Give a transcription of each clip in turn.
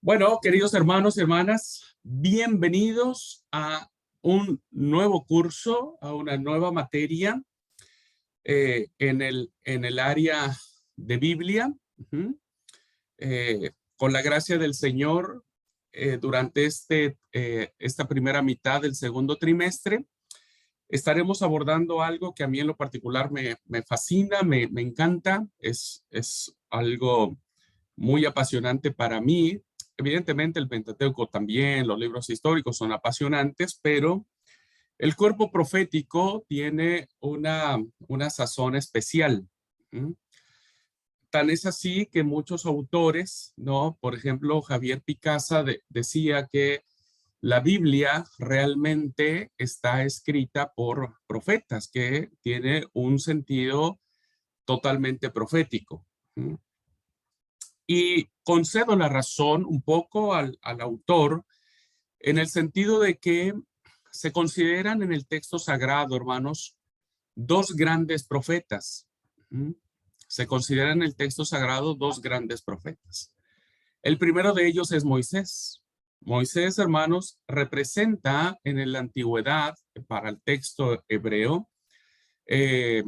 Bueno, queridos hermanos y hermanas, bienvenidos a un nuevo curso, a una nueva materia en el área de Biblia. Ujú. Con la gracia del Señor, durante esta primera mitad del segundo trimestre, estaremos abordando algo que a mí en lo particular me fascina, me encanta, es algo muy apasionante para mí. Evidentemente el Pentateuco también, los libros históricos son apasionantes, pero el cuerpo profético tiene una sazón especial. ¿Mm? Tan es así que muchos autores, ¿no? Por ejemplo, Javier Picasa decía que la Biblia realmente está escrita por profetas, que tiene un sentido totalmente profético. ¿Mm? Y concedo la razón un poco al autor en el sentido de que se consideran en el texto sagrado, hermanos, dos grandes profetas. ¿Mm? Se consideran en el texto sagrado dos grandes profetas. El primero de ellos es Moisés. Moisés, hermanos, representa en la antigüedad, para el texto hebreo, eh,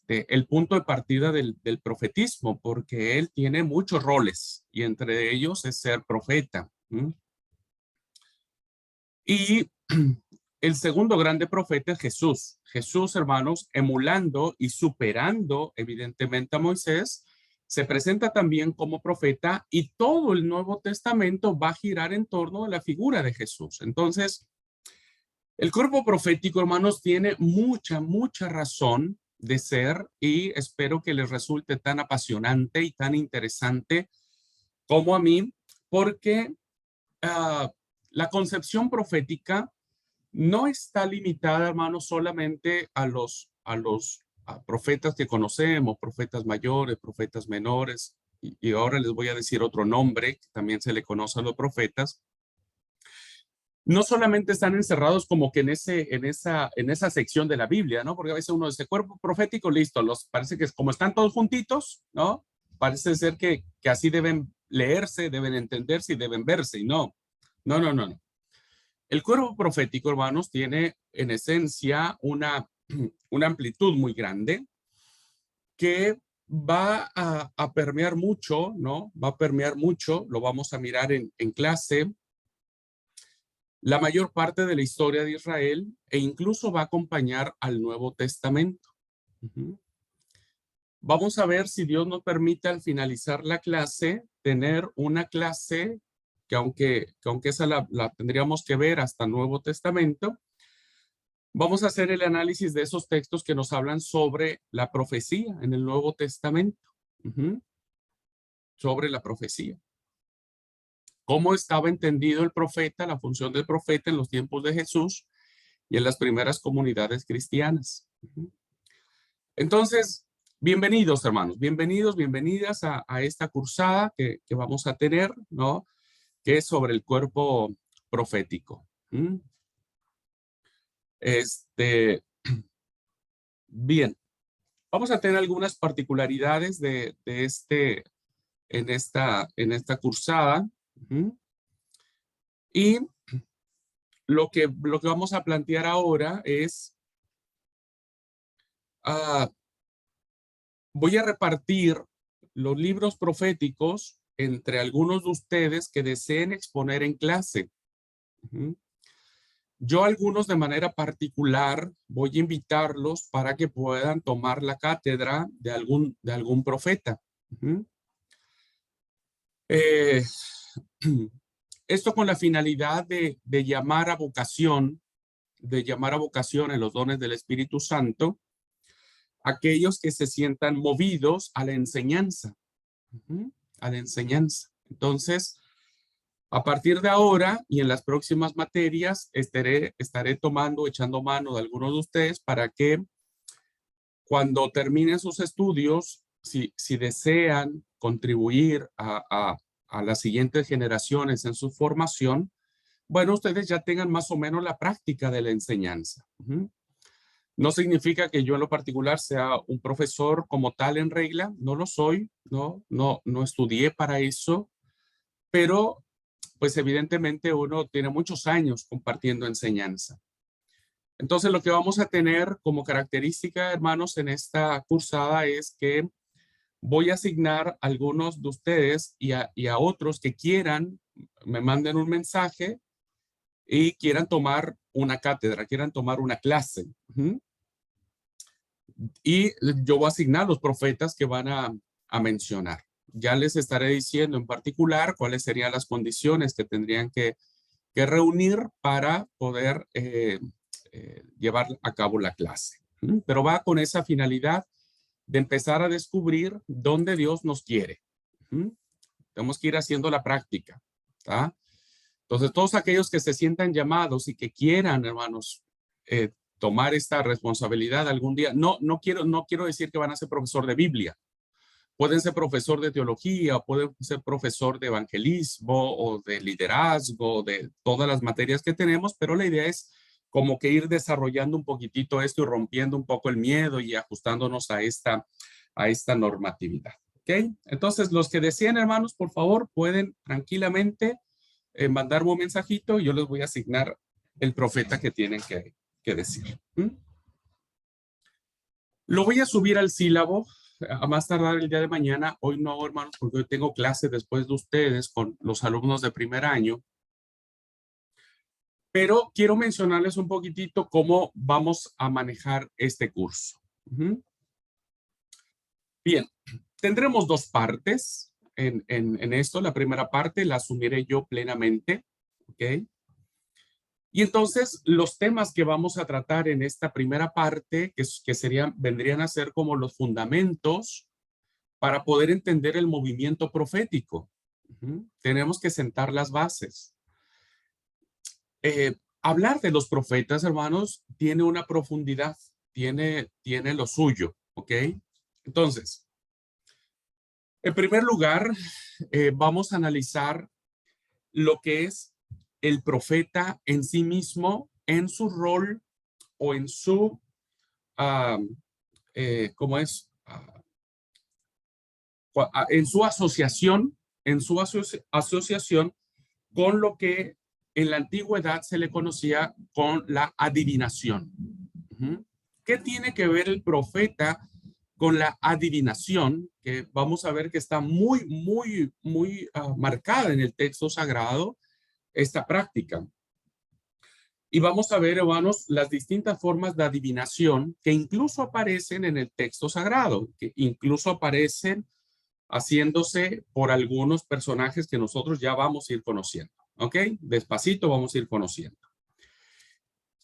el punto de partida del profetismo, porque él tiene muchos roles y entre ellos es ser profeta. ¿Mm? Y el segundo grande profeta es Jesús. Jesús, hermanos, emulando y superando evidentemente a Moisés, se presenta también como profeta y todo el Nuevo Testamento va a girar en torno a la figura de Jesús. Entonces, el cuerpo profético, hermanos, tiene mucha razón de ser y espero que les resulte tan apasionante y tan interesante como a mí, porque uh, la concepción profética no está limitada, hermanos, solamente a profetas que conocemos, profetas mayores, profetas menores, y ahora les voy a decir otro nombre que también se le conoce a los profetas. No solamente están encerrados como que en esa sección de la Biblia, ¿no? Porque a veces uno dice cuerpo profético, listo, parece que como están todos juntitos, ¿no? Parece ser que así deben leerse, deben entenderse y deben verse, y no. No. El cuerpo profético, hermanos, tiene en esencia una amplitud muy grande que va a permear mucho, ¿no? Va a permear mucho, lo vamos a mirar en clase, la mayor parte de la historia de Israel e incluso va a acompañar al Nuevo Testamento. Ujú. Vamos a ver si Dios nos permite al finalizar la clase tener una clase que aunque esa la tendríamos que ver hasta el Nuevo Testamento, vamos a hacer el análisis de esos textos que nos hablan sobre la profecía en el Nuevo Testamento. Ujú. Sobre la profecía. Cómo estaba entendido el profeta, la función del profeta en los tiempos de Jesús y en las primeras comunidades cristianas. Ujú. Entonces, bienvenidos, hermanos, bienvenidas a esta cursada que vamos a tener, ¿no? Que es sobre el cuerpo profético. ¿Mm? Bien, vamos a tener algunas particularidades en esta cursada. ¿Mm? Y lo que vamos a plantear ahora es, ah, voy a repartir los libros proféticos entre algunos de ustedes que deseen exponer en clase. Ujú. Yo algunos de manera particular voy a invitarlos para que puedan tomar la cátedra de algún profeta. Ujú. Eh, esto con la finalidad de llamar a vocación, en los dones del Espíritu Santo, aquellos que se sientan movidos a la enseñanza. Ujú. A la enseñanza. Entonces, a partir de ahora y en las próximas materias, estaré echando mano de algunos de ustedes para que cuando terminen sus estudios, si desean contribuir a las siguientes generaciones en su formación, bueno, ustedes ya tengan más o menos la práctica de la enseñanza. Ujú. No significa que yo en lo particular sea un profesor como tal en regla, no lo soy, no estudié para eso, pero pues evidentemente uno tiene muchos años compartiendo enseñanza. Entonces lo que vamos a tener como característica, hermanos, en esta cursada es que voy a asignar a algunos de ustedes y a otros que quieran, me manden un mensaje y quieran tomar una cátedra, quieran tomar una clase. Y yo voy a asignar los profetas que van a mencionar. Ya les estaré diciendo en particular cuáles serían las condiciones que tendrían que reunir para poder llevar a cabo la clase. Pero va con esa finalidad de empezar a descubrir dónde Dios nos quiere. Tenemos que ir haciendo la práctica. ¿Tá? Entonces, todos aquellos que se sientan llamados y que quieran, hermanos, tomar esta responsabilidad algún día, no quiero decir que van a ser profesor de Biblia. Pueden ser profesor de teología, pueden ser profesor de evangelismo o de liderazgo, de todas las materias que tenemos, pero la idea es como que ir desarrollando un poquitito esto y rompiendo un poco el miedo y ajustándonos a esta normatividad. ¿Ok? Entonces, los que deseen, hermanos, por favor, pueden tranquilamente mandarme un mensajito y yo les voy a asignar el profeta que tienen que decir. Lo voy a subir al sílabo a más tardar el día de mañana. Hoy no, hermanos, porque hoy tengo clase después de ustedes con los alumnos de primer año. Pero quiero mencionarles un poquitito cómo vamos a manejar este curso. Bien, tendremos dos partes en esto. La primera parte la asumiré yo plenamente. ¿Ok? Y entonces los temas que vamos a tratar en esta primera parte, que vendrían a ser como los fundamentos para poder entender el movimiento profético. Tenemos que sentar las bases. Hablar de los profetas, hermanos, tiene una profundidad, tiene lo suyo, ¿ok? Entonces, en primer lugar, vamos a analizar lo que es el profeta en sí mismo, en su rol o en su, ¿cómo es? En su asociación, asociación con lo que en la antigüedad se le conocía con la adivinación. ¿Qué tiene que ver el profeta con la adivinación? Que vamos a ver que está muy marcada en el texto sagrado, esta práctica. Y vamos a ver, hermanos, las distintas formas de adivinación que incluso aparecen en el texto sagrado, que incluso aparecen haciéndose por algunos personajes que nosotros ya vamos a ir conociendo. ¿Ok? Despacito vamos a ir conociendo.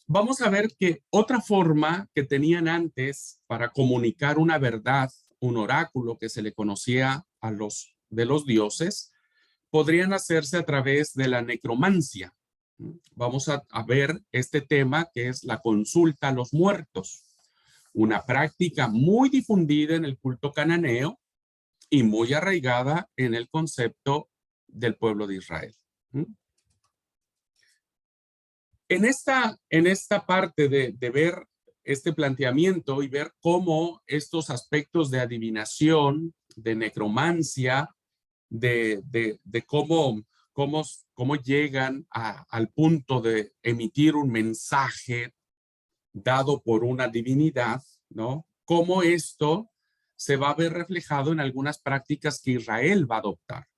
Vamos a ver que otra forma que tenían antes para comunicar una verdad, un oráculo que se le conocía a los dioses, podrían hacerse a través de la necromancia. Vamos a ver este tema que es la consulta a los muertos, una práctica muy difundida en el culto cananeo y muy arraigada en el concepto del pueblo de Israel. En esta parte de ver este planteamiento y ver cómo estos aspectos de adivinación, de necromancia, de cómo llegan al punto de emitir un mensaje dado por una divinidad, ¿no? Cómo esto se va a ver reflejado en algunas prácticas que Israel va a adoptar.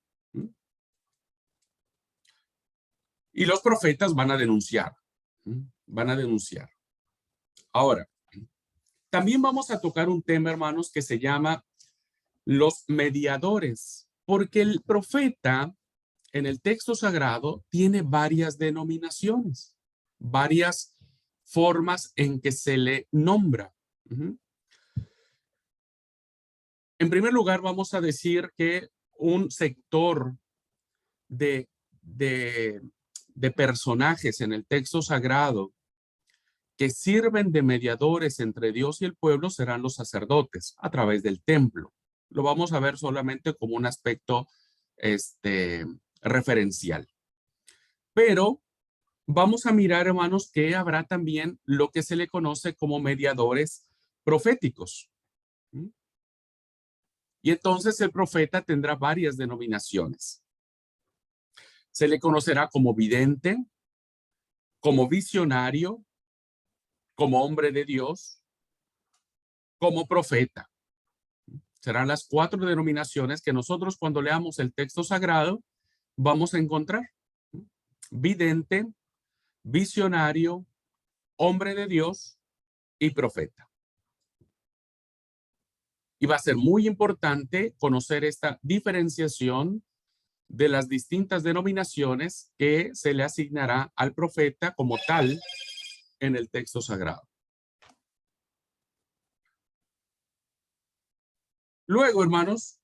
Y los profetas van a denunciar. Van a denunciar. Ahora, también vamos a tocar un tema, hermanos, que se llama los mediadores, porque el profeta en el texto sagrado tiene varias denominaciones, varias formas en que se le nombra. En primer lugar, vamos a decir que un sector de personajes en el texto sagrado que sirven de mediadores entre Dios y el pueblo serán los sacerdotes a través del templo. Lo vamos a ver solamente como un aspecto referencial. Pero vamos a mirar, hermanos, que habrá también lo que se le conoce como mediadores proféticos. Y entonces el profeta tendrá varias denominaciones. Se le conocerá como vidente, como visionario, como hombre de Dios, como profeta. Serán las 4 denominaciones que nosotros cuando leamos el texto sagrado vamos a encontrar. Vidente, visionario, hombre de Dios y profeta. Y va a ser muy importante conocer esta diferenciación de las distintas denominaciones que se le asignará al profeta como tal en el texto sagrado. Luego, hermanos,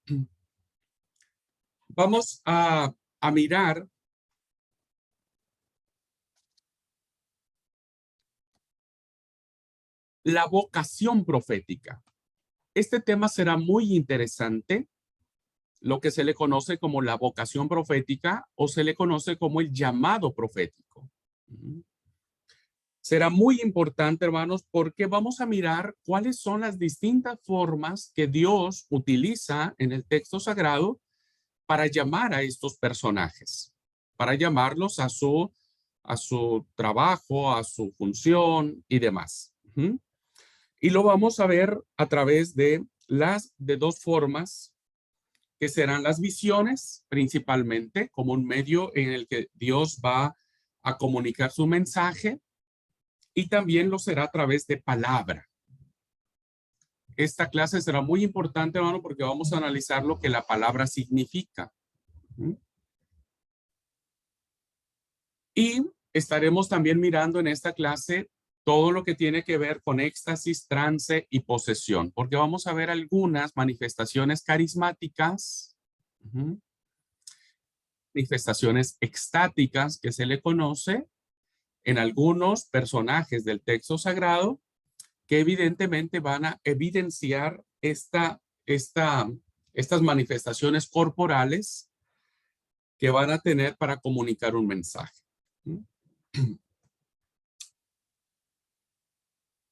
vamos a mirar la vocación profética. Este tema será muy interesante, lo que se le conoce como la vocación profética o se le conoce como el llamado profético. Será muy importante, hermanos, porque vamos a mirar cuáles son las distintas formas que Dios utiliza en el texto sagrado para llamar a estos personajes, para llamarlos a su trabajo, a su función y demás. Y lo vamos a ver a través de dos formas que serán las visiones, principalmente como un medio en el que Dios va a comunicar su mensaje, y también lo será a través de palabra. Esta clase será muy importante, hermano, porque vamos a analizar lo que la palabra significa. Y estaremos también mirando en esta clase todo lo que tiene que ver con éxtasis, trance y posesión, porque vamos a ver algunas manifestaciones carismáticas, manifestaciones extáticas que se le conoce en algunos personajes del texto sagrado que evidentemente van a evidenciar estas manifestaciones corporales que van a tener para comunicar un mensaje.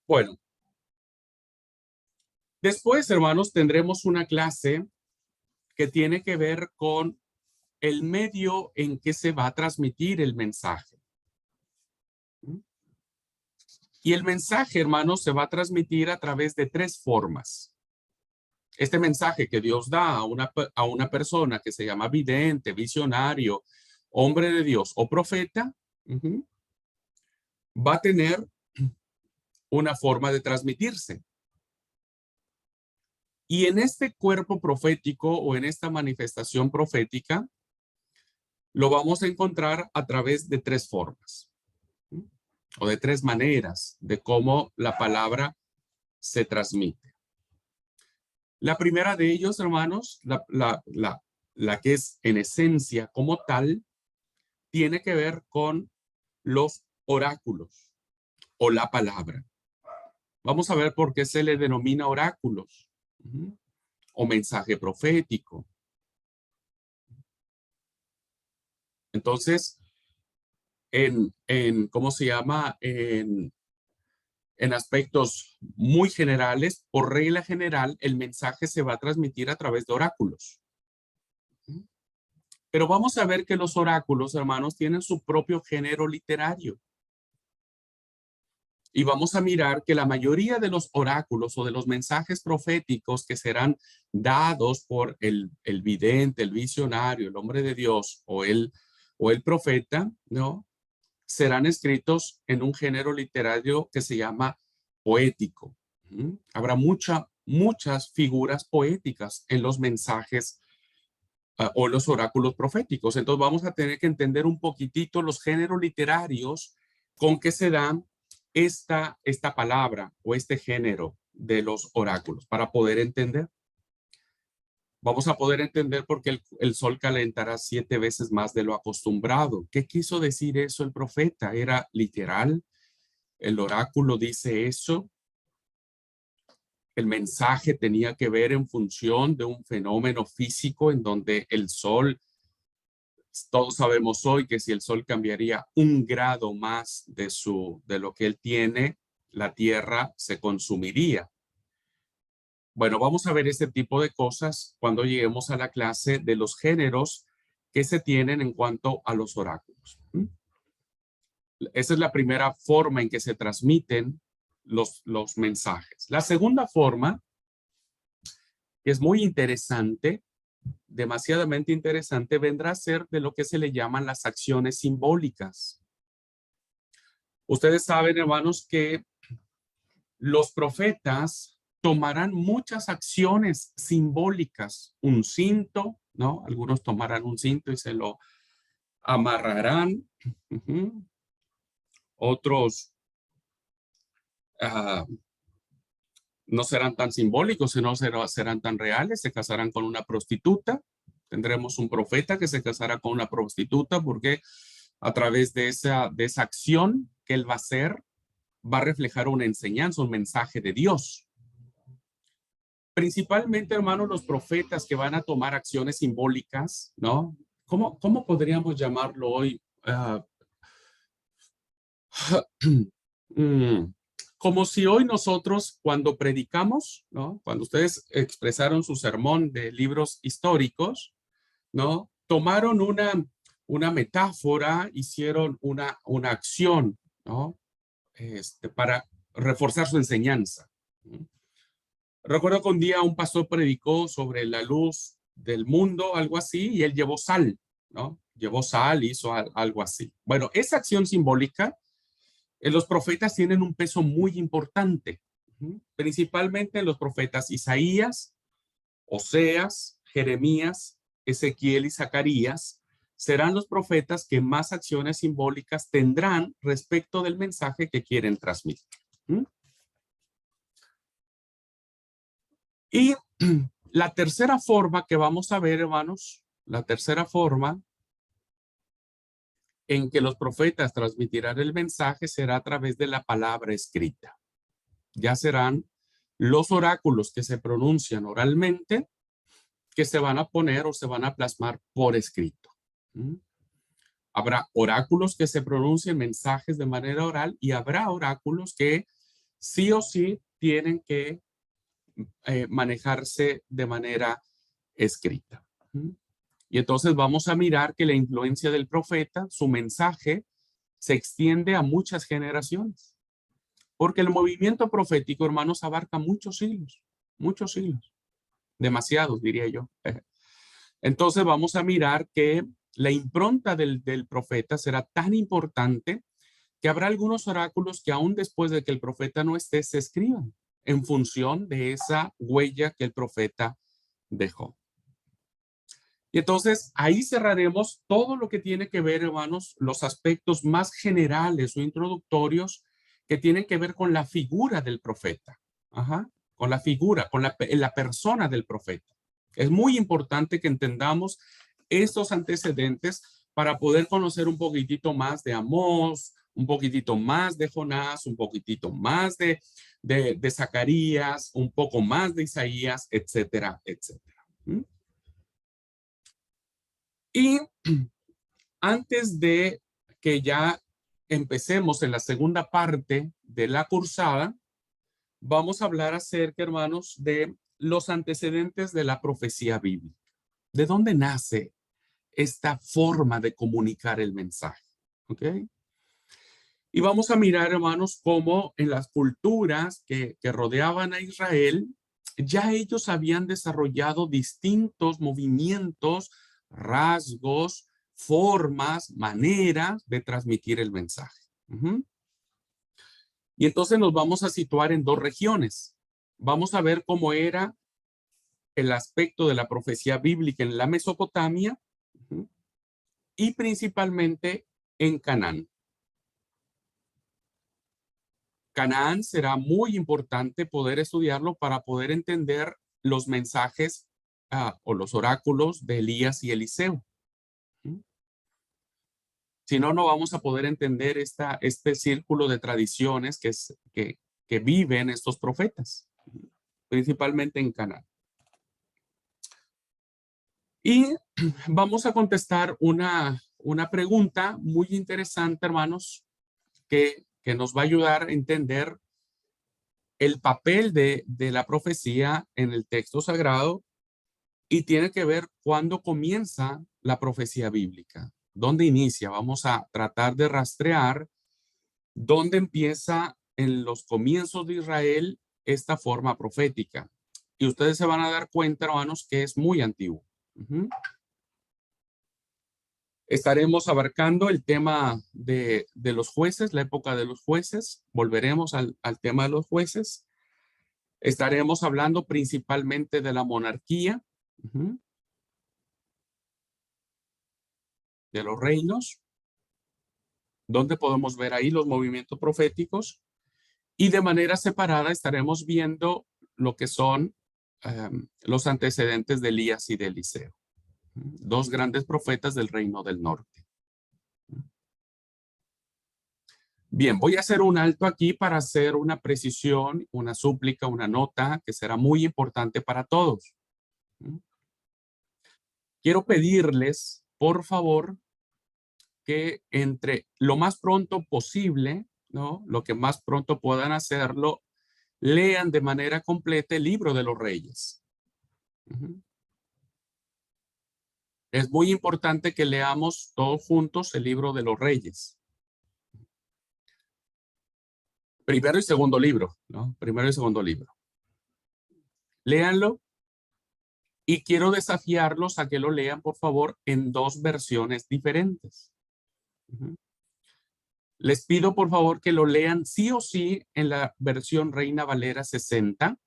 Bueno, después, hermanos, tendremos una clase que tiene que ver con el medio en que se va a transmitir el mensaje. Y el mensaje, hermanos, se va a transmitir a través de 3 formas. Este mensaje que Dios da a una persona que se llama vidente, visionario, hombre de Dios o profeta, va a tener una forma de transmitirse. Y en este cuerpo profético o en esta manifestación profética, lo vamos a encontrar a través de 3 formas o de 3 maneras de cómo la palabra se transmite. La primera de ellos, hermanos, la que es en esencia como tal, tiene que ver con los oráculos o la palabra. Vamos a ver por qué se le denomina oráculos o mensaje profético. Entonces, ¿cómo se llama? En aspectos muy generales, por regla general, el mensaje se va a transmitir a través de oráculos. Pero vamos a ver que los oráculos, hermanos, tienen su propio género literario. Y vamos a mirar que la mayoría de los oráculos o de los mensajes proféticos que serán dados por el vidente, el visionario, el hombre de Dios o el profeta, ¿no? Serán escritos en un género literario que se llama poético. Habrá muchas figuras poéticas en los mensajes o los oráculos proféticos. Entonces vamos a tener que entender un poquitito los géneros literarios con que se dan esta palabra o este género de los oráculos para poder entender. Vamos a poder entender por qué el sol calentará 7 veces más de lo acostumbrado. ¿Qué quiso decir eso el profeta? ¿Era literal? ¿El oráculo dice eso? El mensaje tenía que ver en función de un fenómeno físico en donde el sol, todos sabemos hoy que si el sol cambiaría 1 grado más de lo que él tiene, la tierra se consumiría. Bueno, vamos a ver este tipo de cosas cuando lleguemos a la clase de los géneros que se tienen en cuanto a los oráculos. Esa es la primera forma en que se transmiten los mensajes. La segunda forma, que es muy interesante, demasiadamente interesante, vendrá a ser de lo que se le llaman las acciones simbólicas. Ustedes saben, hermanos, que los profetas tomarán muchas acciones simbólicas. Un cinto, ¿no? Algunos tomarán un cinto y se lo amarrarán. Otros no serán tan simbólicos, sino serán tan reales. Se casarán con una prostituta. Tendremos un profeta que se casará con una prostituta porque a través de esa acción que él va a hacer, va a reflejar una enseñanza, un mensaje de Dios. Principalmente, hermanos, los profetas que van a tomar acciones simbólicas, ¿no? ¿Cómo podríamos llamarlo hoy? Como si hoy nosotros, cuando predicamos, ¿no? Cuando ustedes expresaron su sermón de libros históricos, ¿no? Tomaron una metáfora, hicieron una acción, ¿no? Para reforzar su enseñanza. Recuerdo que un día un pastor predicó sobre la luz del mundo, algo así, y él llevó sal, ¿no? Llevó sal, hizo algo así. Bueno, esa acción simbólica, los profetas tienen un peso muy importante, principalmente los profetas Isaías, Oseas, Jeremías, Ezequiel y Zacarías serán los profetas que más acciones simbólicas tendrán respecto del mensaje que quieren transmitir. Y la tercera forma que vamos a ver, hermanos, la tercera forma en que los profetas transmitirán el mensaje será a través de la palabra escrita. Ya serán los oráculos que se pronuncian oralmente, que se van a poner o se van a plasmar por escrito. Habrá oráculos que se pronuncien mensajes de manera oral y habrá oráculos que sí o sí tienen que manejarse de manera escrita. Y entonces vamos a mirar que la influencia del profeta, su mensaje, se extiende a muchas generaciones. Porque el movimiento profético, hermanos, abarca muchos siglos, demasiados, diría yo. Entonces vamos a mirar que la impronta del profeta será tan importante que habrá algunos oráculos que aún después de que el profeta no esté, se escriban en función de esa huella que el profeta dejó. Y entonces ahí cerraremos todo lo que tiene que ver, hermanos, los aspectos más generales o introductorios que tienen que ver con la figura del profeta. Con la figura, con la persona del profeta. Es muy importante que entendamos estos antecedentes para poder conocer un poquitito más de Amós, un poquitito más de Jonás, un poquitito más de Zacarías, un poco más de Isaías, etcétera, etcétera. Y antes de que ya empecemos en la segunda parte de la cursada, vamos a hablar acerca, hermanos, de los antecedentes de la profecía bíblica. ¿De dónde nace esta forma de comunicar el mensaje? ¿Ok? Y vamos a mirar, hermanos, cómo en las culturas que rodeaban a Israel, ya ellos habían desarrollado distintos movimientos, rasgos, formas, maneras de transmitir el mensaje. Y entonces nos vamos a situar en dos regiones. Vamos a ver cómo era el aspecto de la profecía bíblica en la Mesopotamia y principalmente en Canaán. Canaán será muy importante poder estudiarlo para poder entender los mensajes o los oráculos de Elías y Eliseo. Si no, no vamos a poder entender este círculo de tradiciones que viven estos profetas, principalmente en Canaán. Y vamos a contestar una pregunta muy interesante, hermanos, que nos va a ayudar a entender el papel de la profecía en el texto sagrado y tiene que ver cuándo comienza la profecía bíblica. ¿Dónde inicia? Vamos a tratar de rastrear dónde empieza en los comienzos de Israel esta forma profética. Y ustedes se van a dar cuenta, hermanos, que es muy antiguo. Estaremos abarcando el tema de los jueces, la época de los jueces. Volveremos al tema de los jueces. Estaremos hablando principalmente de la monarquía, de los reinos, donde podemos ver ahí los movimientos proféticos. Y de manera separada estaremos viendo lo que son los antecedentes de Elías y de Eliseo, dos grandes profetas del reino del norte. Bien, voy a hacer un alto aquí para hacer una precisión, una súplica, una nota que será muy importante para todos. Quiero pedirles, por favor, que entre lo más pronto posible, ¿no? Lo que más pronto puedan hacerlo, lean de manera completa el libro de los Reyes. Es muy importante que leamos todos juntos el libro de los Reyes. Primero y segundo libro, ¿no? Primero y segundo libro. Léanlo y quiero desafiarlos a que lo lean, por favor, en dos versiones diferentes. Les pido, por favor, que lo lean sí o sí en la versión Reina Valera 60,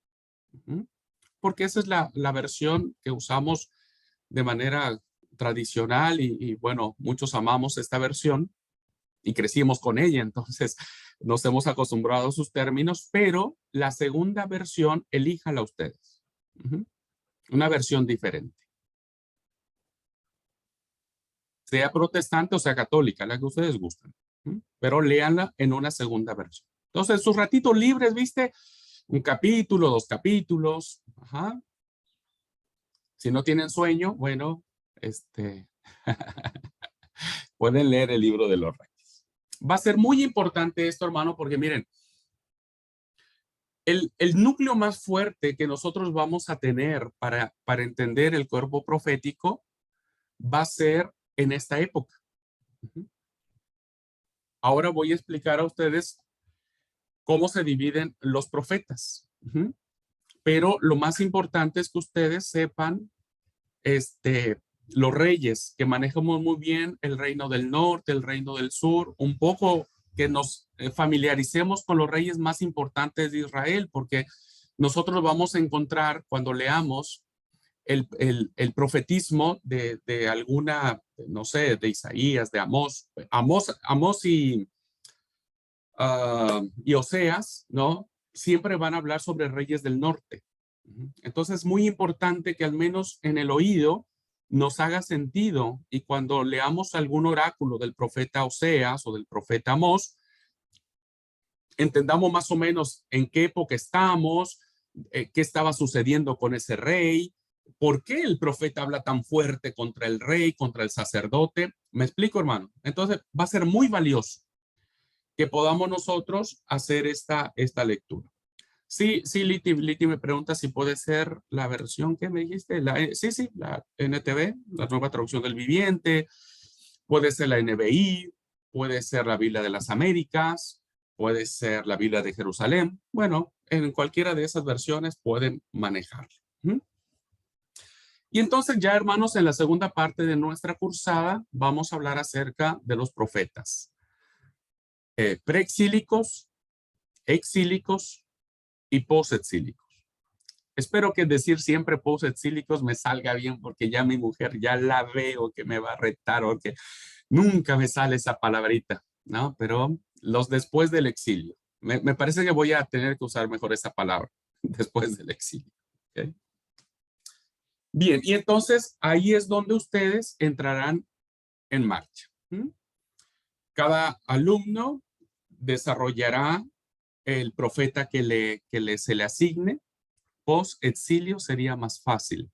porque esa es la versión que usamos de manera tradicional y bueno, muchos amamos esta versión y crecimos con ella, entonces nos hemos acostumbrado a sus términos, pero la segunda versión, elíjala ustedes. Una versión diferente. Sea protestante o sea católica, la que ustedes gustan, pero léanla en una segunda versión. Entonces, sus ratitos libres, ¿viste? Un capítulo, dos capítulos. Si no tienen sueño, bueno, pueden leer el libro de los Reyes. Va a ser muy importante esto, hermano, porque miren, el núcleo más fuerte que nosotros vamos a tener para entender el cuerpo profético va a ser en esta época. Ahora voy a explicar a ustedes cómo se dividen los profetas. Pero lo más importante es que ustedes sepan los reyes, que manejamos muy bien el reino del norte, el reino del sur, un poco que nos familiaricemos con los reyes más importantes de Israel, porque nosotros vamos a encontrar cuando leamos el profetismo de alguna, no sé, de Isaías, de Amós y Oseas, ¿no? Siempre van a hablar sobre reyes del norte. Entonces es muy importante que al menos en el oído nos haga sentido y cuando leamos algún oráculo del profeta Oseas o del profeta Amós, entendamos más o menos en qué época estamos, qué estaba sucediendo con ese rey, por qué el profeta habla tan fuerte contra el rey, contra el sacerdote. ¿Me explico, hermano? Entonces va a ser muy valioso que podamos nosotros hacer esta lectura. Sí, Liti me pregunta si puede ser la versión que me dijiste. Sí, la NTV, la nueva traducción del viviente. Puede ser la NBI, puede ser la Biblia de las Américas, puede ser la Biblia de Jerusalén. Bueno, en cualquiera de esas versiones pueden manejarlo. Y entonces ya, hermanos, en la segunda parte de nuestra cursada vamos a hablar acerca de los profetas. Preexílicos, exílicos y postexílicos. Espero que decir siempre postexílicos me salga bien porque ya mi mujer ya la veo que me va a retar o que nunca me sale esa palabrita, ¿no? Pero los después del exilio. Me parece que voy a tener que usar mejor esa palabra, después del exilio. ¿Okay? Bien, y entonces ahí es donde ustedes entrarán en marcha. Cada alumno desarrollará el profeta que se le asigne. Post-exilio sería más fácil.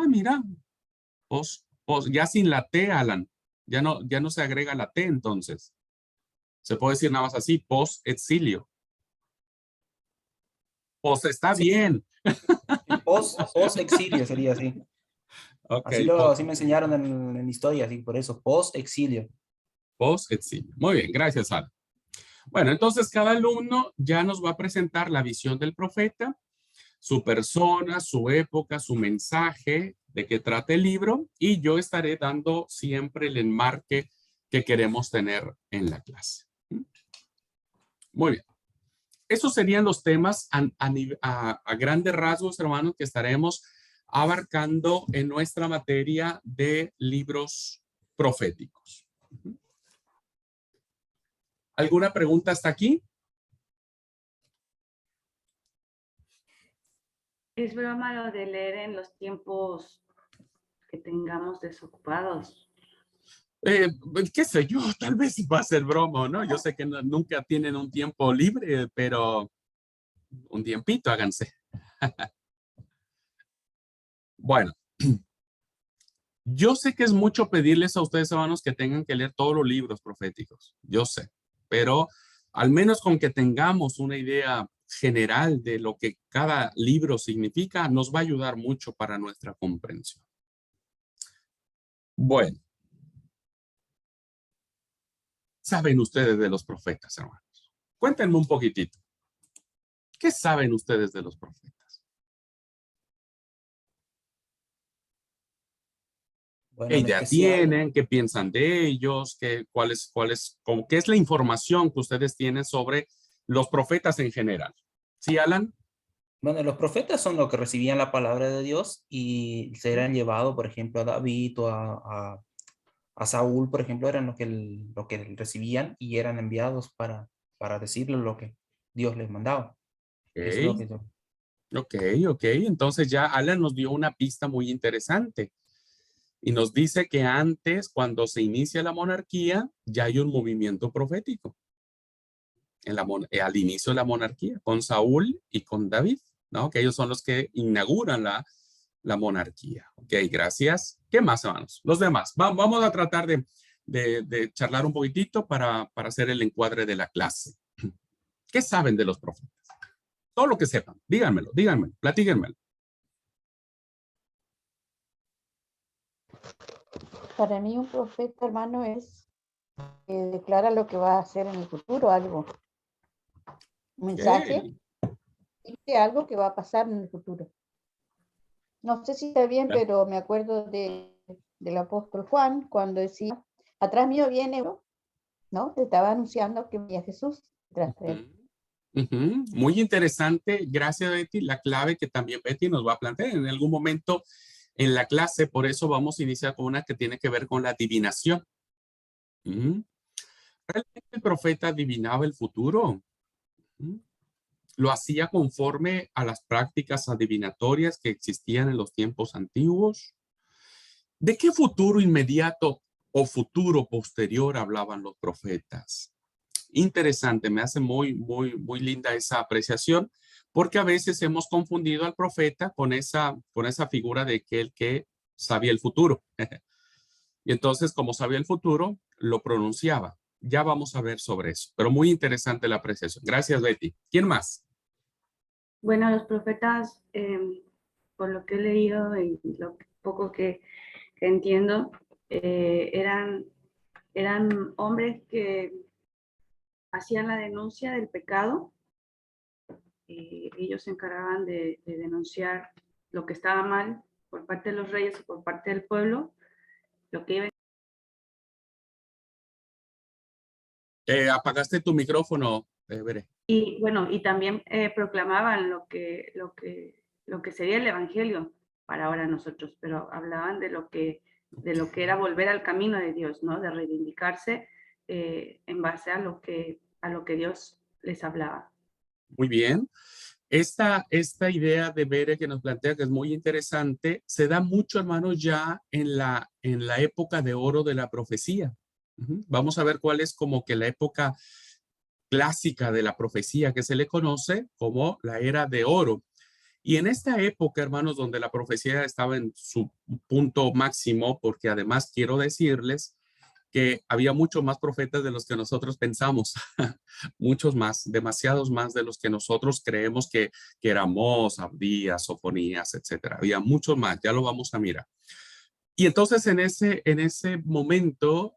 Mira, ya sin la T, Alan. Ya no se agrega la T entonces. Se puede decir nada más así, post-exilio. Post está Sí. bien. Post-exilio sería así. Ok, Así me enseñaron en historia, así por eso, post-exilio. post-exilio. Muy bien, gracias, Alan. Bueno, entonces cada alumno ya nos va a presentar la visión del profeta, su persona, su época, su mensaje, de qué trata el libro, y yo estaré dando siempre el enmarque que queremos tener en la clase. Muy bien. Esos serían los temas a grandes rasgos, hermanos, que estaremos abarcando en nuestra materia de libros proféticos. ¿Alguna pregunta hasta aquí? Es broma lo de leer en los tiempos que tengamos desocupados. Qué sé yo, tal vez va a ser broma, ¿no? Yo sé que nunca tienen un tiempo libre, pero un tiempito, háganse. Bueno, yo sé que es mucho pedirles a ustedes, hermanos, que tengan que leer todos los libros proféticos. Yo sé, pero al menos con que tengamos una idea general de lo que cada libro significa, nos va a ayudar mucho para nuestra comprensión. Bueno, ¿saben ustedes de los profetas, hermanos? Cuéntenme un poquitito. ¿Qué saben ustedes de los profetas? Bueno, ¿Qué en idea especial, tienen? ¿Qué piensan de ellos? ¿Qué es la información que ustedes tienen sobre los profetas en general? ¿Sí, Alan? bueno, los profetas son los que recibían la palabra de Dios y se eran llevados, por ejemplo, a David o a Saúl, por ejemplo, eran lo que recibían y eran enviados para decirle lo que Dios les mandaba. Eso es lo Ok, que yo... ok, ok. Entonces ya Alan nos dio una pista muy interesante y nos dice que antes, cuando se inicia la monarquía, ya hay un movimiento profético al inicio de la monarquía, con Saúl y con David, ¿no? Que ellos son los que inauguran la monarquía. Ok, gracias. ¿Qué más, hermanos? Los demás. Vamos a tratar de charlar un poquitito para hacer el encuadre de la clase. ¿Qué saben de los profetas? Todo lo que sepan. Díganmelo, platíquenmelo. Para mí un profeta, hermano, es que declara lo que va a hacer en el futuro, algo, un mensaje, Ok. dice algo que va a pasar en el futuro. No sé si está bien, pero me acuerdo del apóstol Juan cuando decía, atrás mío viene uno, ¿no? Estaba anunciando que venía Jesús detrás de él. Muy interesante. Gracias, Betty. La clave que también Betty nos va a plantear en algún momento en la clase. Por eso vamos a iniciar con una que tiene que ver con la adivinación. ¿Realmente el profeta adivinaba el futuro? ¿Lo hacía conforme a las prácticas adivinatorias que existían en los tiempos antiguos? ¿De qué futuro inmediato o futuro posterior hablaban los profetas? Interesante, me hace muy linda esa apreciación, porque a veces hemos confundido al profeta con esa figura de aquel que sabía el futuro. Y entonces, como sabía el futuro, lo pronunciaba. Ya vamos a ver sobre eso, pero muy interesante la apreciación. Gracias, Betty. ¿Quién más? Bueno, los profetas, por lo que he leído y lo poco que entiendo, eran hombres que hacían la denuncia del pecado. Ellos se encargaban de denunciar lo que estaba mal por parte de los reyes o por parte del pueblo, lo que iba. Apagaste tu micrófono, Veré. Y bueno, y también proclamaban lo que sería el evangelio para ahora nosotros, pero hablaban de lo que era volver al camino de Dios, ¿no? De reivindicarse en base a lo que Dios les hablaba. Muy bien. Esta idea de Bere que nos plantea, que es muy interesante, se da mucho, hermanos, ya en la época de oro de la profecía. Vamos a ver cuál es como que la época clásica de la profecía que se le conoce como la era de oro. Y en esta época, hermanos, donde la profecía estaba en su punto máximo, porque además quiero decirles que había muchos más profetas de los que nosotros pensamos, muchos más, demasiados más de los que nosotros creemos que éramos, Abdías, Sofonías, etcétera. Había muchos más, ya lo vamos a mirar. Y entonces en ese momento,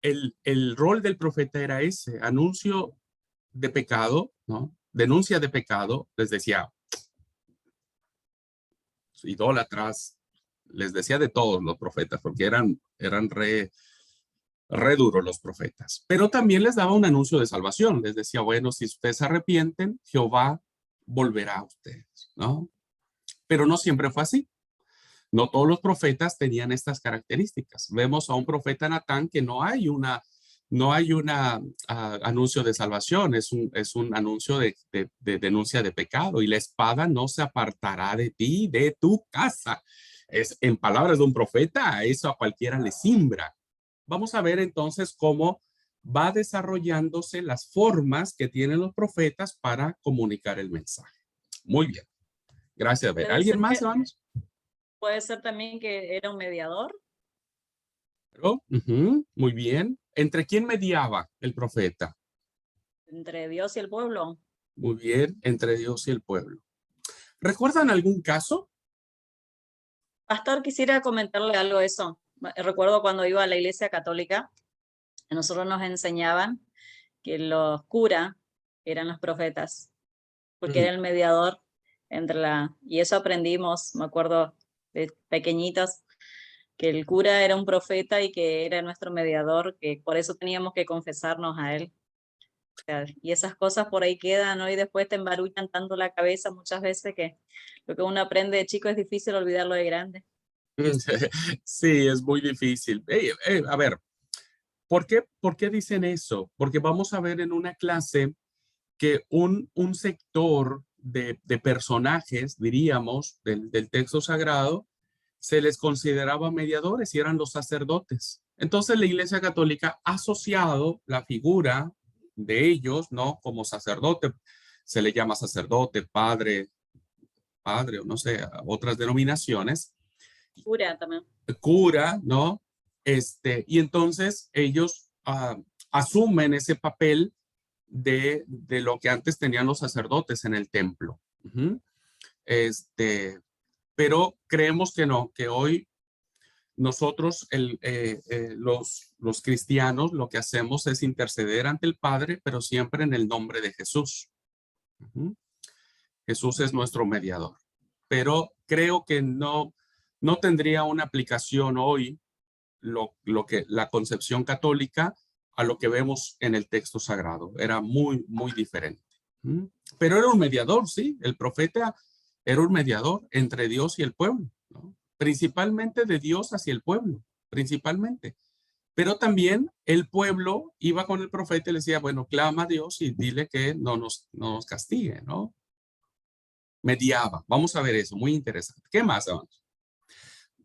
el rol del profeta era ese, anuncio de pecado, ¿no? Denuncia de pecado, les decía, idólatras, les decía de todos los profetas, porque eran re duros los profetas, pero también les daba un anuncio de salvación, les decía, bueno, si ustedes se arrepienten, Jehová volverá a ustedes, ¿no? Pero no siempre fue así. No todos los profetas tenían estas características. Vemos a un profeta Natán que no hay una anuncio de salvación, es un anuncio de denuncia de pecado, y la espada no se apartará de ti, de tu casa. Es, en palabras de un profeta, eso a cualquiera le simbra. Vamos a ver entonces cómo va desarrollándose las formas que tienen los profetas para comunicar el mensaje. Muy bien. Gracias. ¿Alguien más, hermanos? Puede ser también que era un mediador. Muy bien. ¿Entre quién mediaba el profeta? Entre Dios y el pueblo. Muy bien, entre Dios y el pueblo. ¿Recuerdan algún caso? Pastor, quisiera comentarle algo de eso. Recuerdo cuando iba a la iglesia católica, a nosotros nos enseñaban que los curas eran los profetas, porque era el mediador entre y eso aprendimos, me acuerdo de pequeñitos, que el cura era un profeta y que era nuestro mediador, que por eso teníamos que confesarnos a él. O sea, y esas cosas por ahí quedan, ¿no? Y después te embarullan tanto la cabeza muchas veces que lo que uno aprende de chico es difícil olvidarlo de grande. Sí, es muy difícil. A ver, ¿por qué dicen eso? Porque vamos a ver en una clase que un sector de personajes, diríamos, del texto sagrado, se les consideraba mediadores y eran los sacerdotes. Entonces la Iglesia Católica ha asociado la figura de ellos, ¿no? Como sacerdote, se le llama sacerdote, padre, o no sé, otras denominaciones. Cura también. Cura, ¿no? Y entonces ellos asumen ese papel de lo que antes tenían los sacerdotes en el templo. Pero creemos que no, que hoy nosotros, los cristianos, lo que hacemos es interceder ante el Padre, pero siempre en el nombre de Jesús. Jesús es nuestro mediador. Pero creo que no tendría una aplicación hoy lo que la concepción católica a lo que vemos en el texto sagrado. Era muy, muy diferente. Pero era un mediador, sí. El profeta era un mediador entre Dios y el pueblo, ¿no? Principalmente de Dios hacia el pueblo, principalmente. Pero también el pueblo iba con el profeta y le decía, bueno, clama a Dios y dile que no nos castigue, ¿no? Mediaba. Vamos a ver eso, muy interesante. ¿Qué más, hermanos?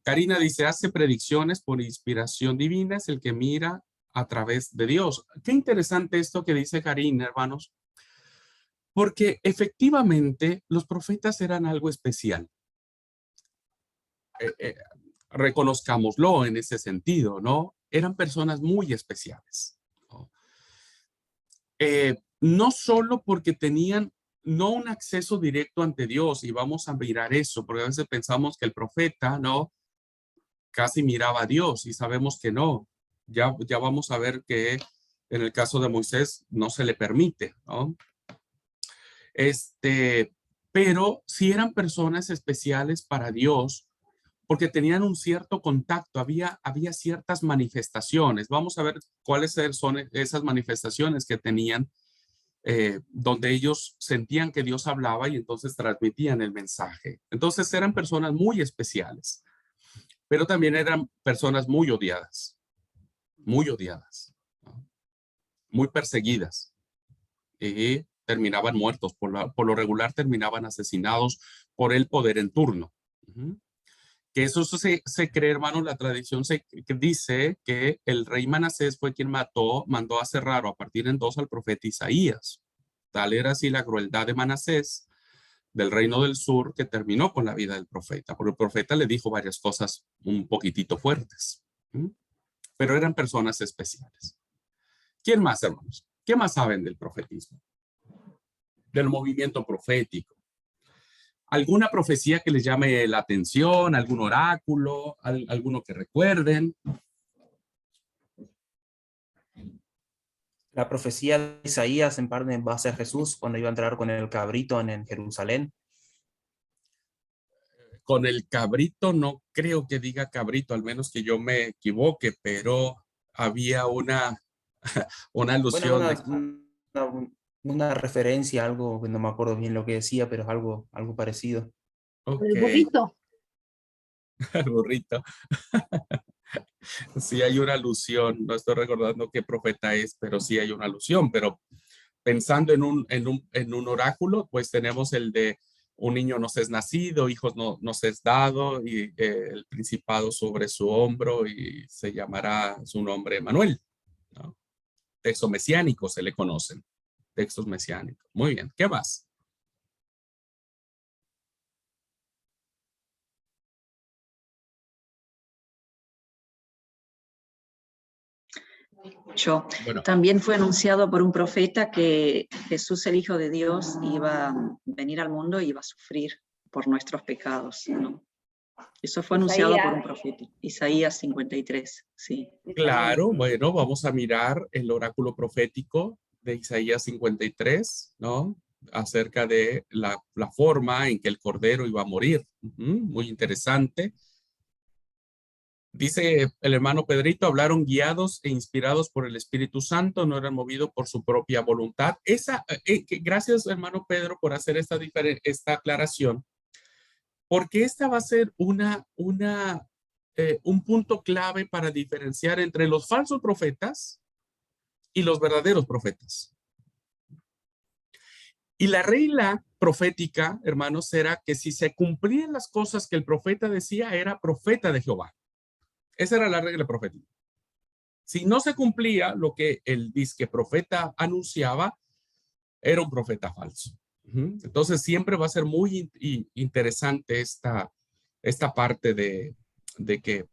Karina dice, hace predicciones por inspiración divina, es el que mira a través de Dios. Qué interesante esto que dice Karina, hermanos, porque efectivamente los profetas eran algo especial. Reconozcámoslo en ese sentido, ¿no? Eran personas muy especiales, ¿no? No solo porque tenían no un acceso directo ante Dios, y vamos a mirar eso, porque a veces pensamos que el profeta, ¿no? Casi miraba a Dios y sabemos que no. Ya vamos a ver que en el caso de Moisés no se le permite, ¿no? Pero sí eran personas especiales para Dios porque tenían un cierto contacto, había ciertas manifestaciones. Vamos a ver cuáles son esas manifestaciones que tenían, donde ellos sentían que Dios hablaba y entonces transmitían el mensaje. Entonces eran personas muy especiales, pero también eran personas muy odiadas, ¿no? Muy perseguidas, y terminaban muertos, por lo regular terminaban asesinados por el poder en turno. Que eso se cree, hermanos, la tradición que dice que el rey Manasés fue quien mandó a cerrar o a partir en dos al profeta Isaías. Tal era así la crueldad de Manasés, del reino del sur, que terminó con la vida del profeta, porque el profeta le dijo varias cosas un poquitito fuertes, pero eran personas especiales. ¿Quién más, hermanos? ¿Qué más saben del profetismo? Del movimiento profético. ¿Alguna profecía que les llame la atención? ¿Algún oráculo? ¿Alguno que recuerden? La profecía de Isaías en parte en base a Jesús cuando iba a entrar con el cabrito en Jerusalén. Con el cabrito, no creo que diga cabrito, al menos que yo me equivoque, pero había una Bueno, alusión de... una referencia, algo que no me acuerdo bien lo que decía, pero es algo parecido. Ok, El burrito. el burrito. Sí hay una alusión, no estoy recordando qué profeta es, pero sí hay una alusión, pero pensando en un oráculo, pues tenemos el de un niño nos es nacido, hijos nos es dado, y el principado sobre su hombro, y se llamará su nombre Manuel, ¿no? Texto mesiánico se le conocen, textos mesiánicos. Muy bien, ¿qué más? Yo. Bueno, También fue anunciado por un profeta que Jesús, el Hijo de Dios, iba a venir al mundo y iba a sufrir por nuestros pecados, ¿no? Eso fue anunciado por un profeta. Isaías 53, sí. claro, bueno, vamos a mirar el oráculo profético de Isaías 53, ¿no? Acerca de la forma en que el Cordero iba a morir. Muy interesante. Dice el hermano Pedrito, hablaron guiados e inspirados por el Espíritu Santo, no eran movidos por su propia voluntad. Gracias, hermano Pedro, por hacer esta aclaración, porque esta va a ser un punto clave para diferenciar entre los falsos profetas y los verdaderos profetas. Y la regla profética, hermanos, era que si se cumplían las cosas que el profeta decía, era profeta de Jehová. Esa era la regla profética. Si no se cumplía lo que el disque profeta anunciaba, era un profeta falso. Entonces siempre va a ser muy interesante esta parte de que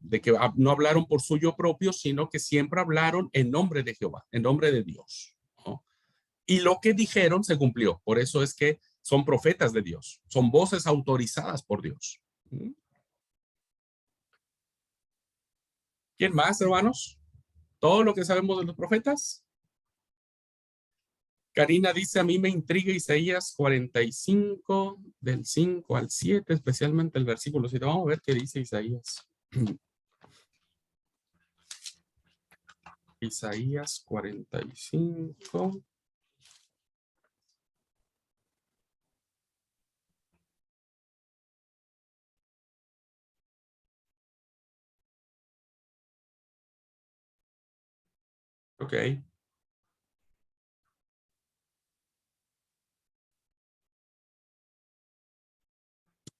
no hablaron por suyo propio, sino que siempre hablaron en nombre de Jehová, en nombre de Dios, ¿no? Y lo que dijeron se cumplió. Por eso es que son profetas de Dios, son voces autorizadas por Dios. ¿Quién más, hermanos? ¿Todo lo que sabemos de los profetas? Karina dice, a mí me intriga Isaías 45, del 5 al 7, especialmente el versículo 7. Vamos a ver qué dice Isaías. Isaías 45. Ok.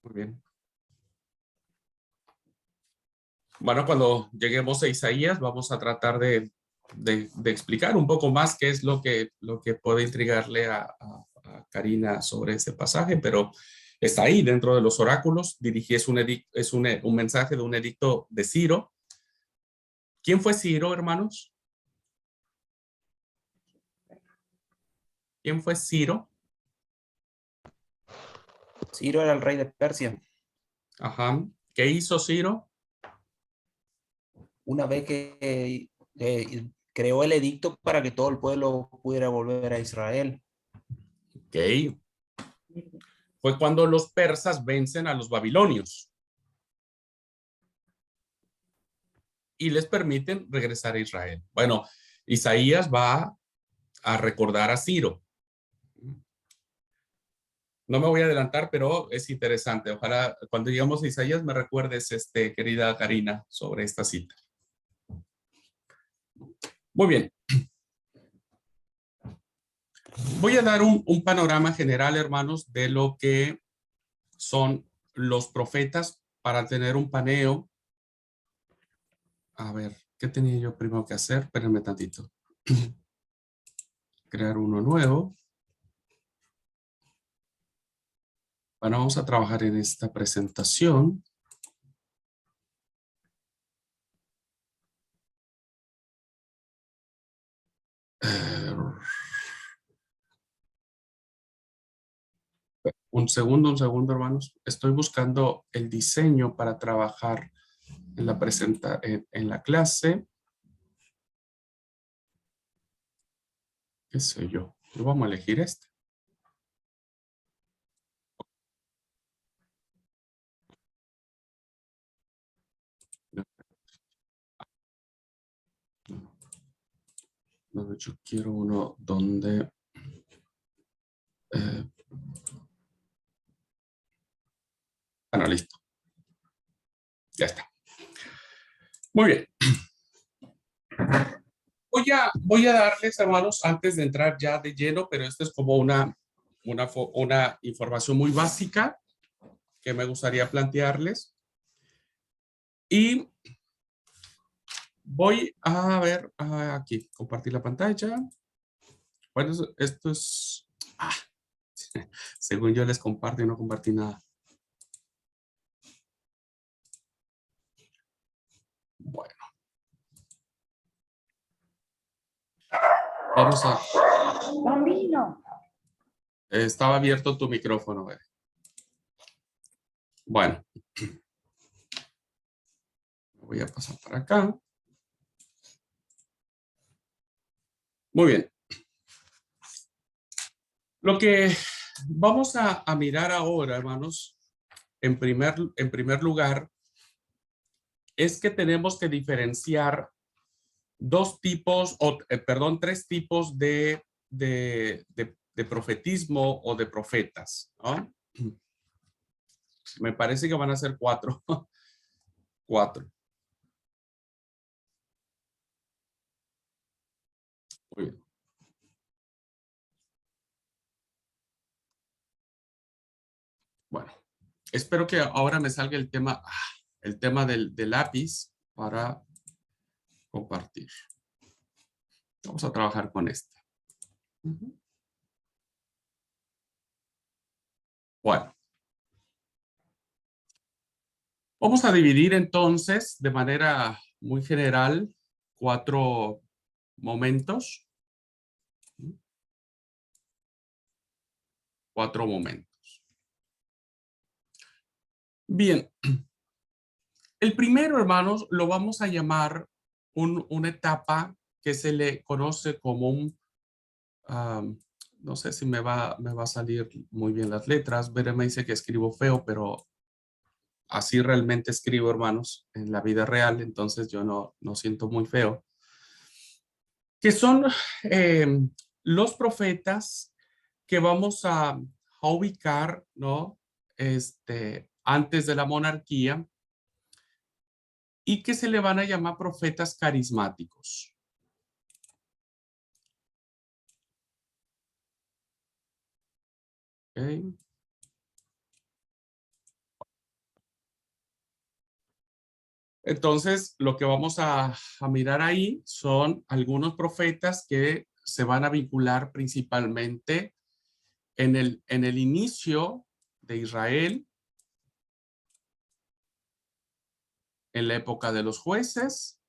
Muy bien. Bueno, cuando lleguemos a Isaías, vamos a tratar de explicar un poco más qué es lo que puede intrigarle a Karina sobre ese pasaje, pero está ahí dentro de los oráculos. Es un mensaje de un edicto de Ciro. ¿Quién fue Ciro, hermanos? ¿Quién fue Ciro? Ciro era el rey de Persia. Ajá. ¿Qué hizo Ciro? Una vez que creó el edicto para que todo el pueblo pudiera volver a Israel. Ok. Fue cuando los persas vencen a los babilonios y les permiten regresar a Israel. Bueno, Isaías va a recordar a Ciro. No me voy a adelantar, pero es interesante. Ojalá cuando lleguemos a Isaías me recuerdes, querida Karina, sobre esta cita. Muy bien. Voy a dar un panorama general, hermanos, de lo que son los profetas para tener un paneo. A ver, ¿qué tenía yo primero que hacer? Espérenme tantito. Crear uno nuevo. Bueno, vamos a trabajar en esta presentación. Un segundo, hermanos. Estoy buscando el diseño para trabajar en la en la clase. ¿Qué sé yo? Vamos a elegir este. No, yo quiero uno donde bueno, listo. Ya está. Muy bien. Voy a darles, hermanos, antes de entrar ya de lleno, pero esto es como una información muy básica que me gustaría plantearles. Y voy a ver aquí, compartir la pantalla. Bueno, esto es... según yo les comparto y no compartí nada. Bueno. Vamos a... Bambino. Estaba abierto tu micrófono. Bueno. Voy a pasar para acá. Muy bien. Lo que vamos a mirar ahora, hermanos, en primer lugar, es que tenemos que diferenciar tres tipos de profetismo o de profetas, ¿no? Me parece que van a ser cuatro. Cuatro. Muy bien. Bueno, espero que ahora me salga el tema del lápiz para compartir. Vamos a trabajar con este. Bueno. Vamos a dividir entonces de manera muy general 4 momentos. 4 momentos. Bien. El primero, hermanos, lo vamos a llamar una etapa que se le conoce como no sé si me va a salir muy bien las letras. Bere me dice que escribo feo, pero así realmente escribo, hermanos, en la vida real. Entonces yo no siento muy feo. Que son los profetas que vamos a ubicar, ¿no? Antes de la monarquía y que se le van a llamar profetas carismáticos. Okay. Entonces, lo que vamos a mirar ahí son algunos profetas que se van a vincular principalmente en el inicio de Israel, en la época de los jueces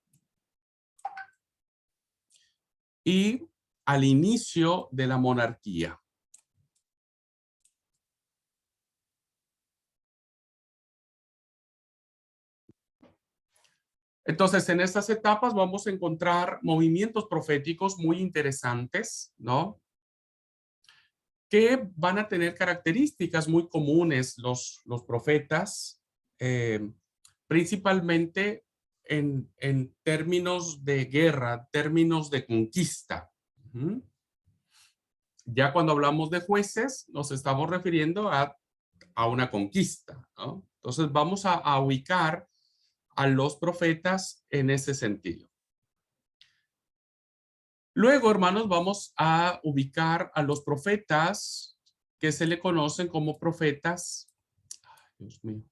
y al inicio de la monarquía. Entonces, en estas etapas vamos a encontrar movimientos proféticos muy interesantes, ¿no? Que van a tener características muy comunes los profetas, principalmente en términos de guerra, términos de conquista. Ya cuando hablamos de jueces, nos estamos refiriendo a una conquista, ¿no? Entonces vamos a ubicar a los profetas en ese sentido. Luego, hermanos, vamos a ubicar a los profetas que se le conocen como profetas. Ay, Dios mío.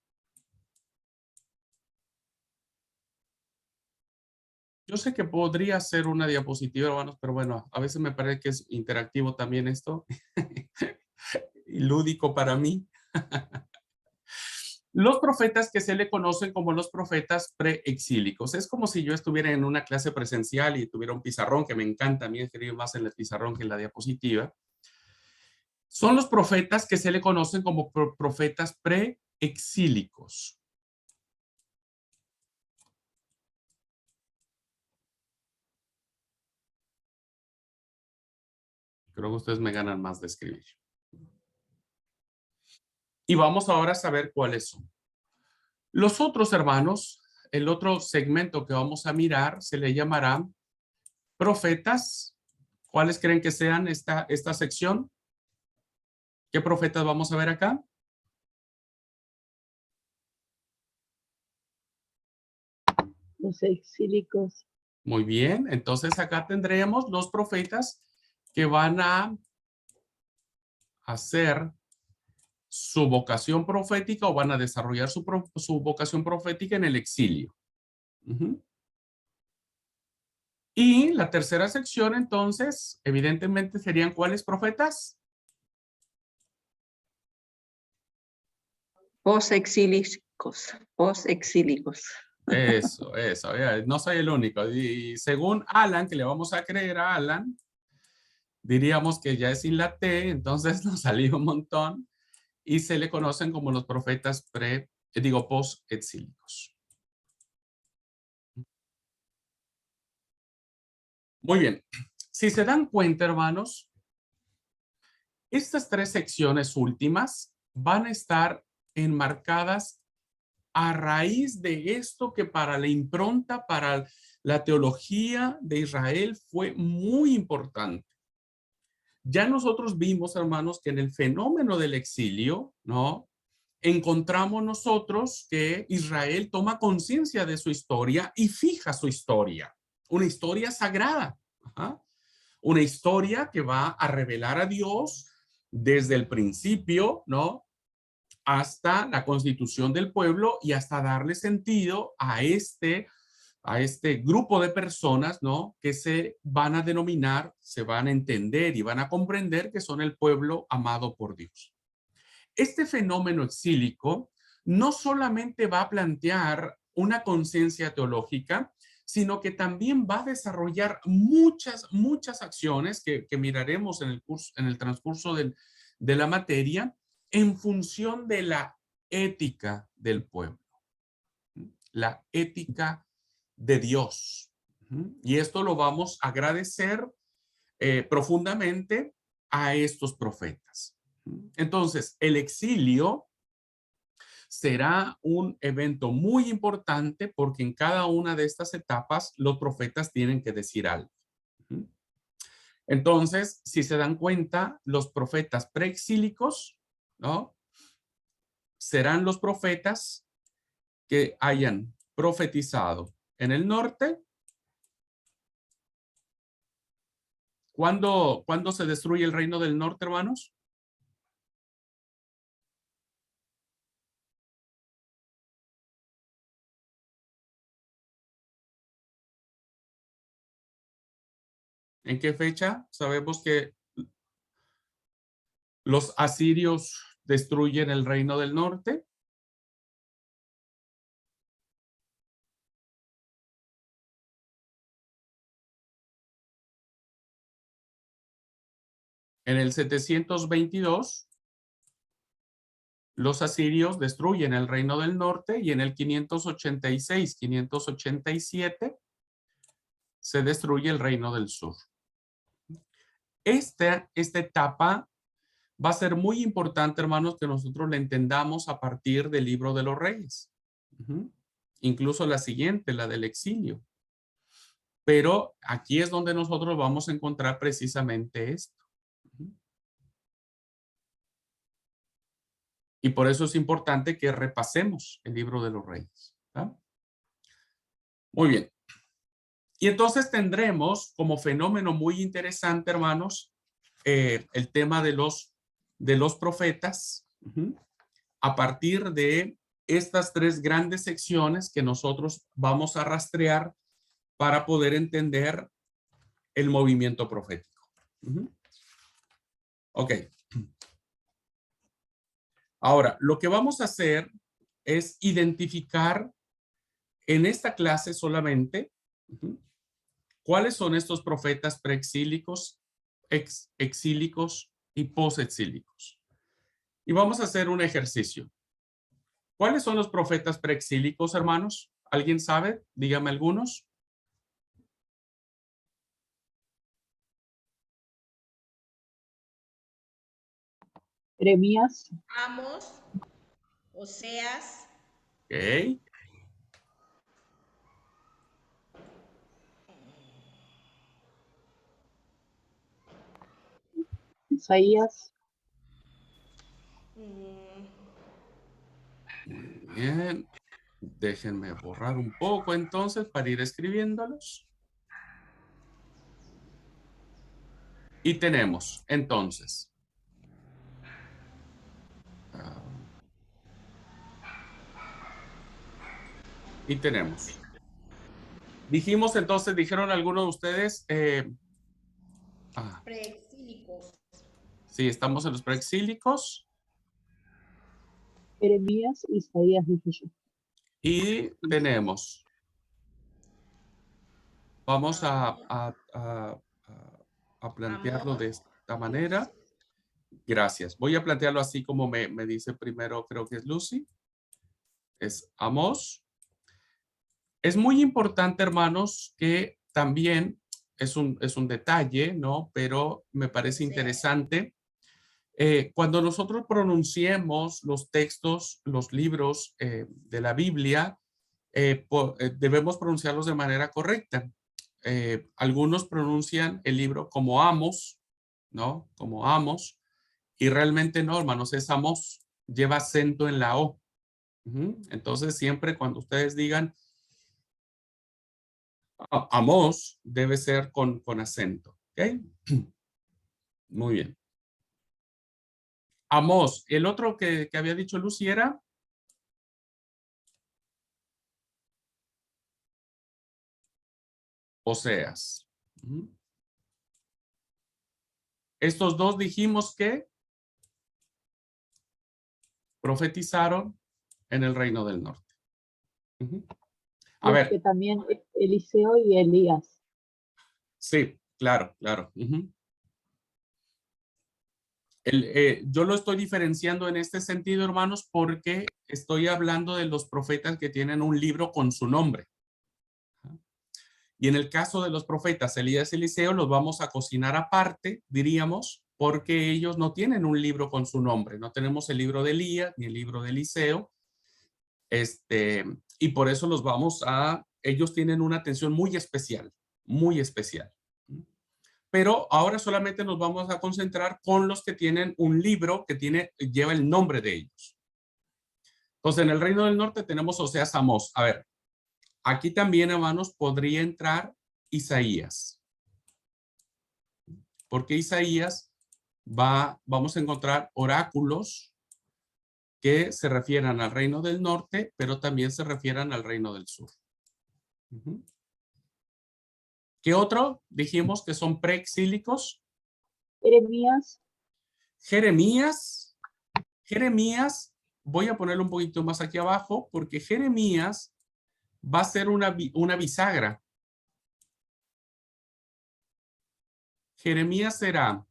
Yo sé que podría ser una diapositiva, hermanos, pero bueno, a veces me parece que es interactivo también esto. Y lúdico para mí. Los profetas que se le conocen como los profetas preexílicos. Es como si yo estuviera en una clase presencial y tuviera un pizarrón, que me encanta a mí escribir más en el pizarrón que en la diapositiva. Son los profetas que se le conocen como profetas preexílicos. Creo que ustedes me ganan más de escribir. Y vamos ahora a saber cuáles son. Los otros, hermanos, el otro segmento que vamos a mirar se le llamará profetas. ¿Cuáles creen que sean esta sección? ¿Qué profetas vamos a ver acá? Los exílicos. Muy bien, entonces acá tendremos los profetas que van a hacer su vocación profética o van a desarrollar su vocación profética en el exilio. Y la tercera sección, entonces, evidentemente serían ¿cuáles profetas? Posexílicos. Posexílicos. Eso, no soy el único. Y según Alan, que le vamos a creer a Alan, diríamos que ya es sin la T, entonces nos salió un montón y se le conocen como los profetas post-exílicos. Muy bien. Si se dan cuenta, hermanos, estas tres secciones últimas van a estar enmarcadas a raíz de esto que para la impronta, para la teología de Israel fue muy importante. Ya nosotros vimos, hermanos, que en el fenómeno del exilio, ¿no? Encontramos nosotros que Israel toma conciencia de su historia y fija su historia. Una historia sagrada. Ajá. Una historia que va a revelar a Dios desde el principio, ¿no? Hasta la constitución del pueblo y hasta darle sentido a este grupo de personas, ¿no? Que se van a denominar, se van a entender y van a comprender que son el pueblo amado por Dios. Este fenómeno exílico no solamente va a plantear una conciencia teológica, sino que también va a desarrollar muchas acciones que miraremos en el transcurso de la materia en función de la ética del pueblo, la ética de Dios. Y esto lo vamos a agradecer profundamente a estos profetas. Entonces, el exilio será un evento muy importante porque en cada una de estas etapas los profetas tienen que decir algo. Entonces, si se dan cuenta, los profetas preexílicos, ¿no? Serán los profetas que hayan profetizado en el norte. ¿Cuándo se destruye el reino del norte, hermanos? ¿En qué fecha? Sabemos que los asirios destruyen el reino del norte. En el 722, los asirios destruyen el reino del norte y en el 586, 587, se destruye el reino del sur. Esta etapa va a ser muy importante, hermanos, que nosotros la entendamos a partir del libro de los reyes. Incluso la siguiente, la del exilio. Pero aquí es donde nosotros vamos a encontrar precisamente esto. Y por eso es importante que repasemos el libro de los reyes. ¿Ah? Muy bien. Y entonces tendremos como fenómeno muy interesante, hermanos, el tema de los profetas a partir de estas tres grandes secciones que nosotros vamos a rastrear para poder entender el movimiento profético. Ok. Ahora, lo que vamos a hacer es identificar en esta clase solamente cuáles son estos profetas preexílicos, exílicos y posexílicos. Y vamos a hacer un ejercicio. ¿Cuáles son los profetas preexílicos, hermanos? ¿Alguien sabe? Dígame algunos. Jeremías, Amos, Oseas, Ok. Isaías, mm, Bien. Déjenme borrar un poco entonces para ir escribiéndolos. Y tenemos entonces. Y tenemos. Dijimos entonces, dijeron algunos de ustedes. preexílicos. Sí, estamos en los preexílicos. Jeremías, Isaías, dije yo. Y tenemos. Vamos a plantearlo de esta manera. Gracias. Voy a plantearlo así como me dice primero, creo que es Lucy. Es Amós. Es muy importante, hermanos, que también es un detalle, ¿no? Pero me parece interesante. Cuando nosotros pronunciemos los textos, los libros de la Biblia, debemos pronunciarlos de manera correcta. Algunos pronuncian el libro como Amos, ¿no? Como Amos, y realmente no, hermanos, es Amos, lleva acento en la O. Entonces, siempre cuando ustedes digan Amos, debe ser con acento, ¿ok? Muy bien. Amós, el otro que había dicho Lucy era Oseas. Estos dos dijimos que profetizaron en el reino del norte. A ver. Que también Eliseo y Elías. Sí, claro, claro. Yo lo estoy diferenciando en este sentido, hermanos, porque estoy hablando de los profetas que tienen un libro con su nombre. Y en el caso de los profetas Elías y Eliseo, los vamos a cocinar aparte, diríamos, porque ellos no tienen un libro con su nombre. No tenemos el libro de Elías ni el libro de Eliseo. Y por eso ellos tienen una atención muy especial, muy especial. Pero ahora solamente nos vamos a concentrar con los que tienen un libro que lleva el nombre de ellos. Entonces, en el reino del norte tenemos Oseas, Amós. A ver, aquí también, hermanos, podría entrar Isaías. Porque Isaías vamos a encontrar oráculos que se refieran al reino del norte, pero también se refieran al reino del sur. ¿Qué otro? Dijimos que son preexílicos. Jeremías. Jeremías, voy a ponerlo un poquito más aquí abajo, porque Jeremías va a ser una bisagra. Jeremías será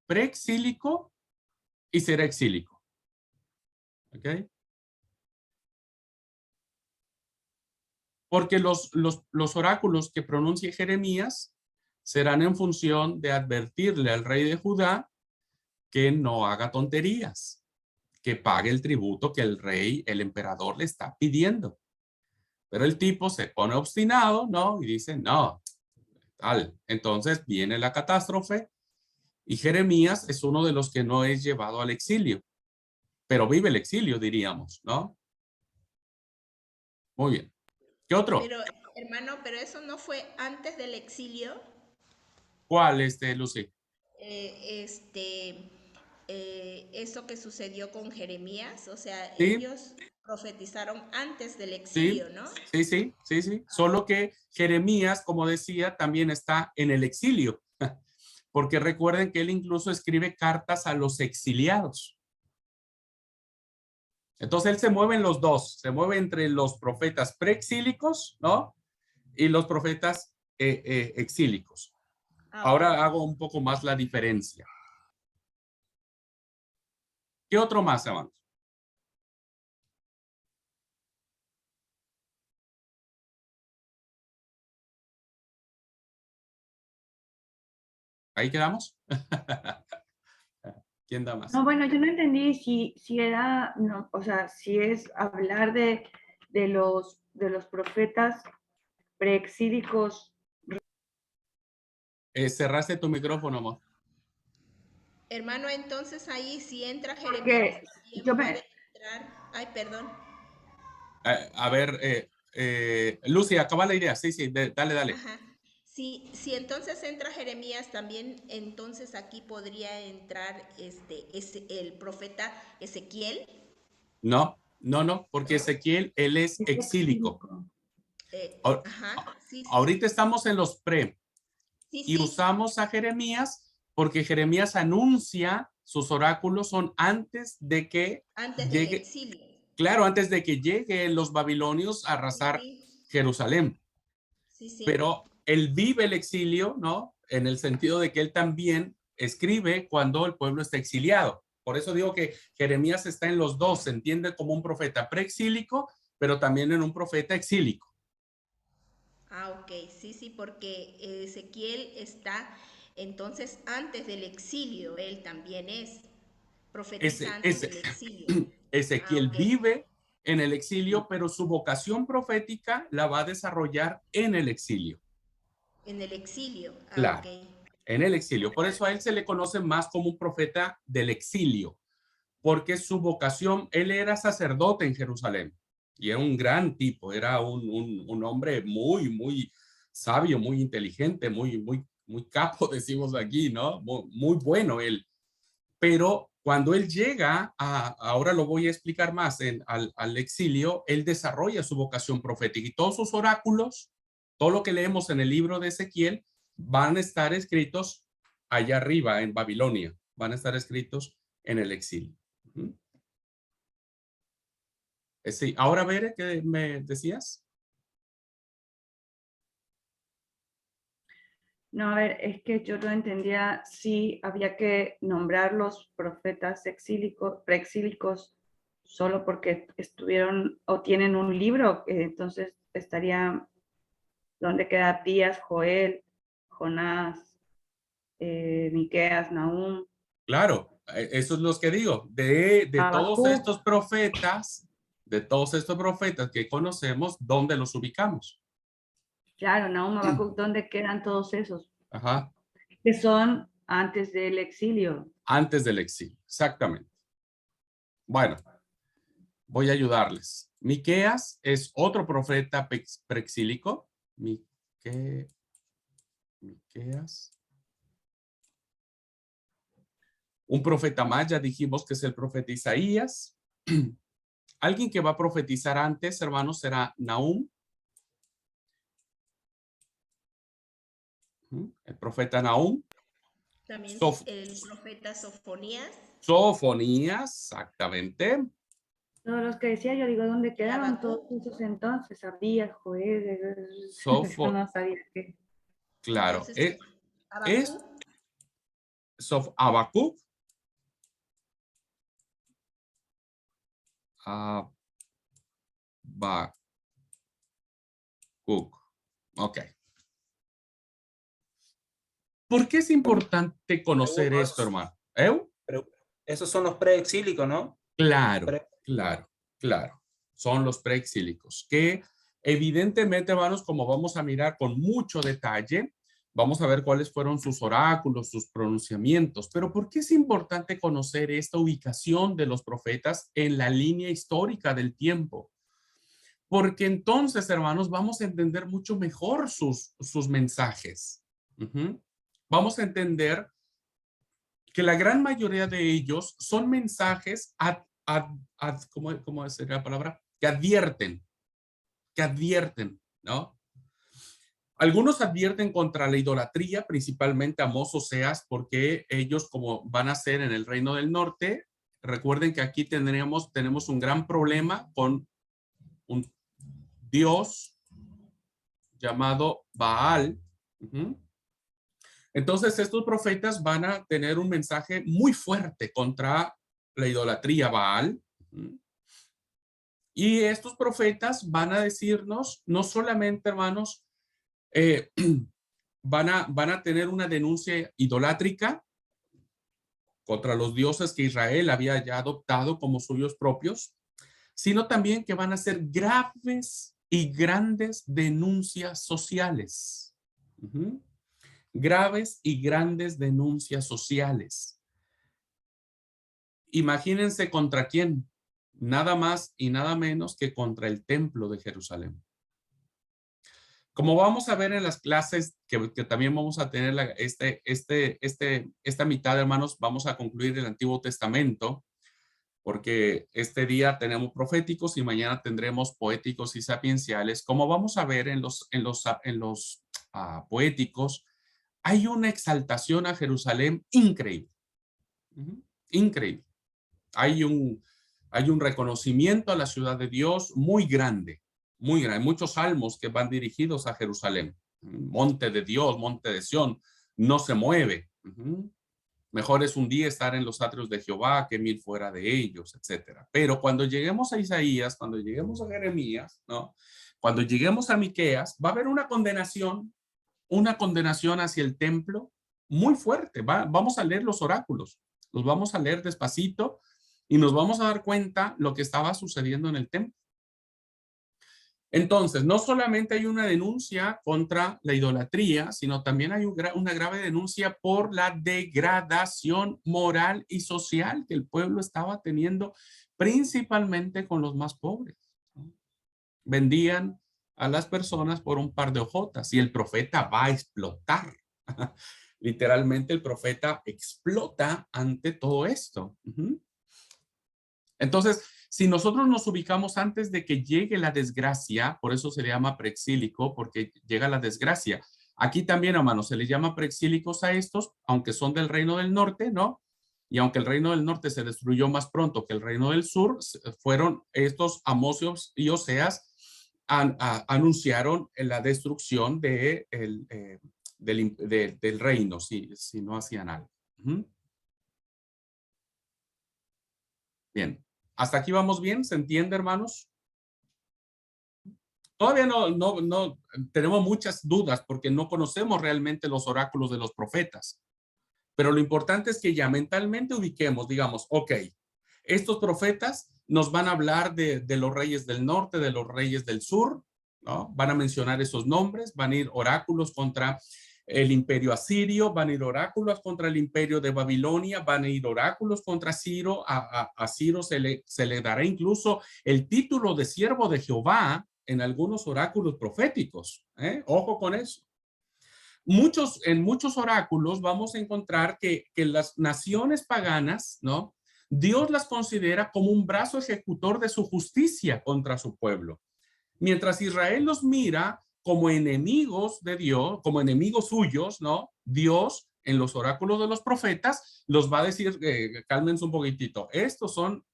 preexílico y será exílico. ¿Ok? Porque los oráculos que pronuncie Jeremías serán en función de advertirle al rey de Judá que no haga tonterías, que pague el tributo que el emperador le está pidiendo. Pero el tipo se pone obstinado, ¿no? Y dice, no, tal. Entonces viene la catástrofe y Jeremías es uno de los que no es llevado al exilio, pero vive el exilio, diríamos, ¿no? Muy bien. ¿Qué otro? Pero, hermano, pero eso no fue antes del exilio. ¿Cuál, Lucy? Eso que sucedió con Jeremías, o sea, Sí. ellos profetizaron antes del Sí, exilio, ¿no? sí. Solo que Jeremías, como decía, también está en el exilio. Porque recuerden que él incluso escribe cartas a los exiliados. Entonces él se mueve en los dos. Se mueve entre los profetas preexílicos, ¿no? Y los profetas exílicos. Ahora hago un poco más la diferencia. ¿Qué otro más, hermanos? ¿Ahí quedamos? ¿Quién da más? No, bueno, yo no entendí si era, no, o sea, si es hablar de los profetas preexílicos. Cerraste tu micrófono, amor. Hermano, entonces ahí si entra Jeremías Porque también yo puede entrar. Ay, perdón. A ver, Lucy, acaba la idea. Sí, sí, dale, dale. Ajá. Si entonces entra Jeremías también, entonces aquí podría entrar el profeta Ezequiel. No, no, no, porque Ezequiel, él es es exílico. exílico. Ajá, sí, Ahorita estamos en los pre sí, y sí. usamos a Jeremías porque Jeremías anuncia sus oráculos son antes de que Antes del llegue, exilio. claro, antes de que lleguen los babilonios a Sí, arrasar sí, Jerusalén. sí, sí. Pero él vive el exilio, ¿no? En el sentido de que él también escribe cuando el pueblo está exiliado. Por eso digo que Jeremías está en los dos, se entiende como un profeta preexílico, pero también en un profeta exílico. Ah, ok, sí, sí, porque Ezequiel está entonces antes del exilio, él también profetiza Ese, antes ese, del exilio. Ah, Ezequiel ok, vive en el exilio, pero su vocación profética la va a desarrollar en el exilio. en el exilio, ah, ok. Claro, en el exilio. Por eso a él se le conoce más como un profeta del exilio, porque su vocación, él era sacerdote en Jerusalén y era un gran tipo, era un hombre muy, muy sabio, muy inteligente, muy capo, decimos aquí, ¿no? Muy bueno él. Pero cuando él llega, ahora lo voy a explicar más, al exilio, él desarrolla su vocación profética y todos sus oráculos, todo lo que leemos en el libro de Ezequiel, van a estar escritos allá arriba en Babilonia, van a estar escritos en el exilio. Sí, ahora veré qué me decías. No, a ver, es que yo no entendía si había que nombrar los profetas preexílicos solo porque estuvieron o tienen un libro, entonces estaría donde queda Abdías, Joel, Jonás, Miqueas, Nahum, Claro, eso es lo que digo, Habacuc. de todos estos profetas que conocemos, ¿dónde los ubicamos? Claro, Nahum, Habacuc, ¿dónde quedan todos esos? Ajá, Que son antes del exilio. antes del exilio, exactamente. Bueno, voy a ayudarles. Miqueas es otro profeta preexílico. Miqueas. Un profeta más, ya dijimos que es el profeta Isaías. Alguien que va a profetizar antes, hermanos, será Nahum. El profeta Nahum. También el profeta Sofonías. Sofonías, exactamente. Todos los que decía, yo digo, ¿dónde Y quedaban Habacuc. todos esos entonces? Abdías, Joel, yo Sofo, no sabía qué. claro. Entonces, Es Habacuc. Habacuc. Habacuc. Ok. ¿Por qué es importante conocer esto, hermano? Pero esos son los preexílicos, ¿no? Claro, Pre- claro, claro. Son los preexílicos, que evidentemente, hermanos, como vamos a mirar con mucho detalle, vamos a ver cuáles fueron sus oráculos, sus pronunciamientos. Pero ¿por qué es importante conocer esta ubicación de los profetas en la línea histórica del tiempo? Porque entonces, hermanos, vamos a entender mucho mejor sus mensajes. Vamos a entender que la gran mayoría de ellos son mensajes, ¿cómo es la palabra? Que advierten, ¿no? Algunos advierten contra la idolatría, principalmente Amós, Oseas, porque ellos como van a ser en el reino del norte, recuerden que aquí tenemos un gran problema con un Dios llamado Baal. Entonces estos profetas van a tener un mensaje muy fuerte contra la idolatría Baal. Y estos profetas van a decirnos, no solamente, hermanos, van a tener una denuncia idolátrica contra los dioses que Israel había ya adoptado como suyos propios, sino también que van a ser graves y grandes denuncias sociales. Graves y grandes denuncias sociales. Imagínense contra quién. Nada más y nada menos que contra el templo de Jerusalén. Como vamos a ver en las clases que también vamos a tener esta mitad, hermanos, vamos a concluir el Antiguo Testamento, porque este día tenemos proféticos y mañana tendremos poéticos y sapienciales. Como vamos a ver en los poéticos, hay una exaltación a Jerusalén increíble. Increíble. Hay un reconocimiento a la ciudad de Dios muy grande, muy grande. Hay muchos salmos que van dirigidos a Jerusalén. Monte de Dios, monte de Sión, no se mueve. Mejor es un día estar en los atrios de Jehová que 1000 fuera de ellos, etcétera. Pero cuando lleguemos a Isaías, cuando lleguemos a Jeremías, ¿no? Cuando lleguemos a Miqueas, va a haber una condenación hacia el templo muy fuerte. Vamos a leer los oráculos, los vamos a leer despacito y nos vamos a dar cuenta lo que estaba sucediendo en el templo. Entonces, no solamente hay una denuncia contra la idolatría, sino también hay una grave denuncia por la degradación moral y social que el pueblo estaba teniendo, principalmente con los más pobres. Vendían a las personas por un par de hojotas y el profeta va a explotar. Literalmente el profeta explota ante todo esto. Entonces, si nosotros nos ubicamos antes de que llegue la desgracia, por eso se le llama preexílico, porque llega la desgracia. Aquí también, hermanos, se les llama preexílicos a estos, aunque son del reino del norte, ¿no? Y aunque el reino del norte se destruyó más pronto que el reino del sur, fueron estos Amós y Oseas anunciaron la destrucción del reino, si no hacían algo. Bien. ¿Hasta aquí vamos bien? ¿Se entiende, hermanos? Todavía no tenemos muchas dudas porque no conocemos realmente los oráculos de los profetas. Pero lo importante es que ya mentalmente ubiquemos, digamos, ok, estos profetas nos van a hablar de los reyes del norte, de los reyes del sur, ¿no? Van a mencionar esos nombres, van a ir oráculos contra el imperio asirio, van a ir oráculos contra el imperio de Babilonia, van a ir oráculos contra Ciro, a Ciro se le dará incluso el título de siervo de Jehová en algunos oráculos proféticos. Ojo con eso. En muchos oráculos vamos a encontrar que las naciones paganas, ¿no? Dios las considera como un brazo ejecutor de su justicia contra su pueblo. Mientras Israel los mira como enemigos de Dios, como enemigos suyos, ¿no? Dios, en los oráculos de los profetas, los va a decir, cálmense un poquitito, estos son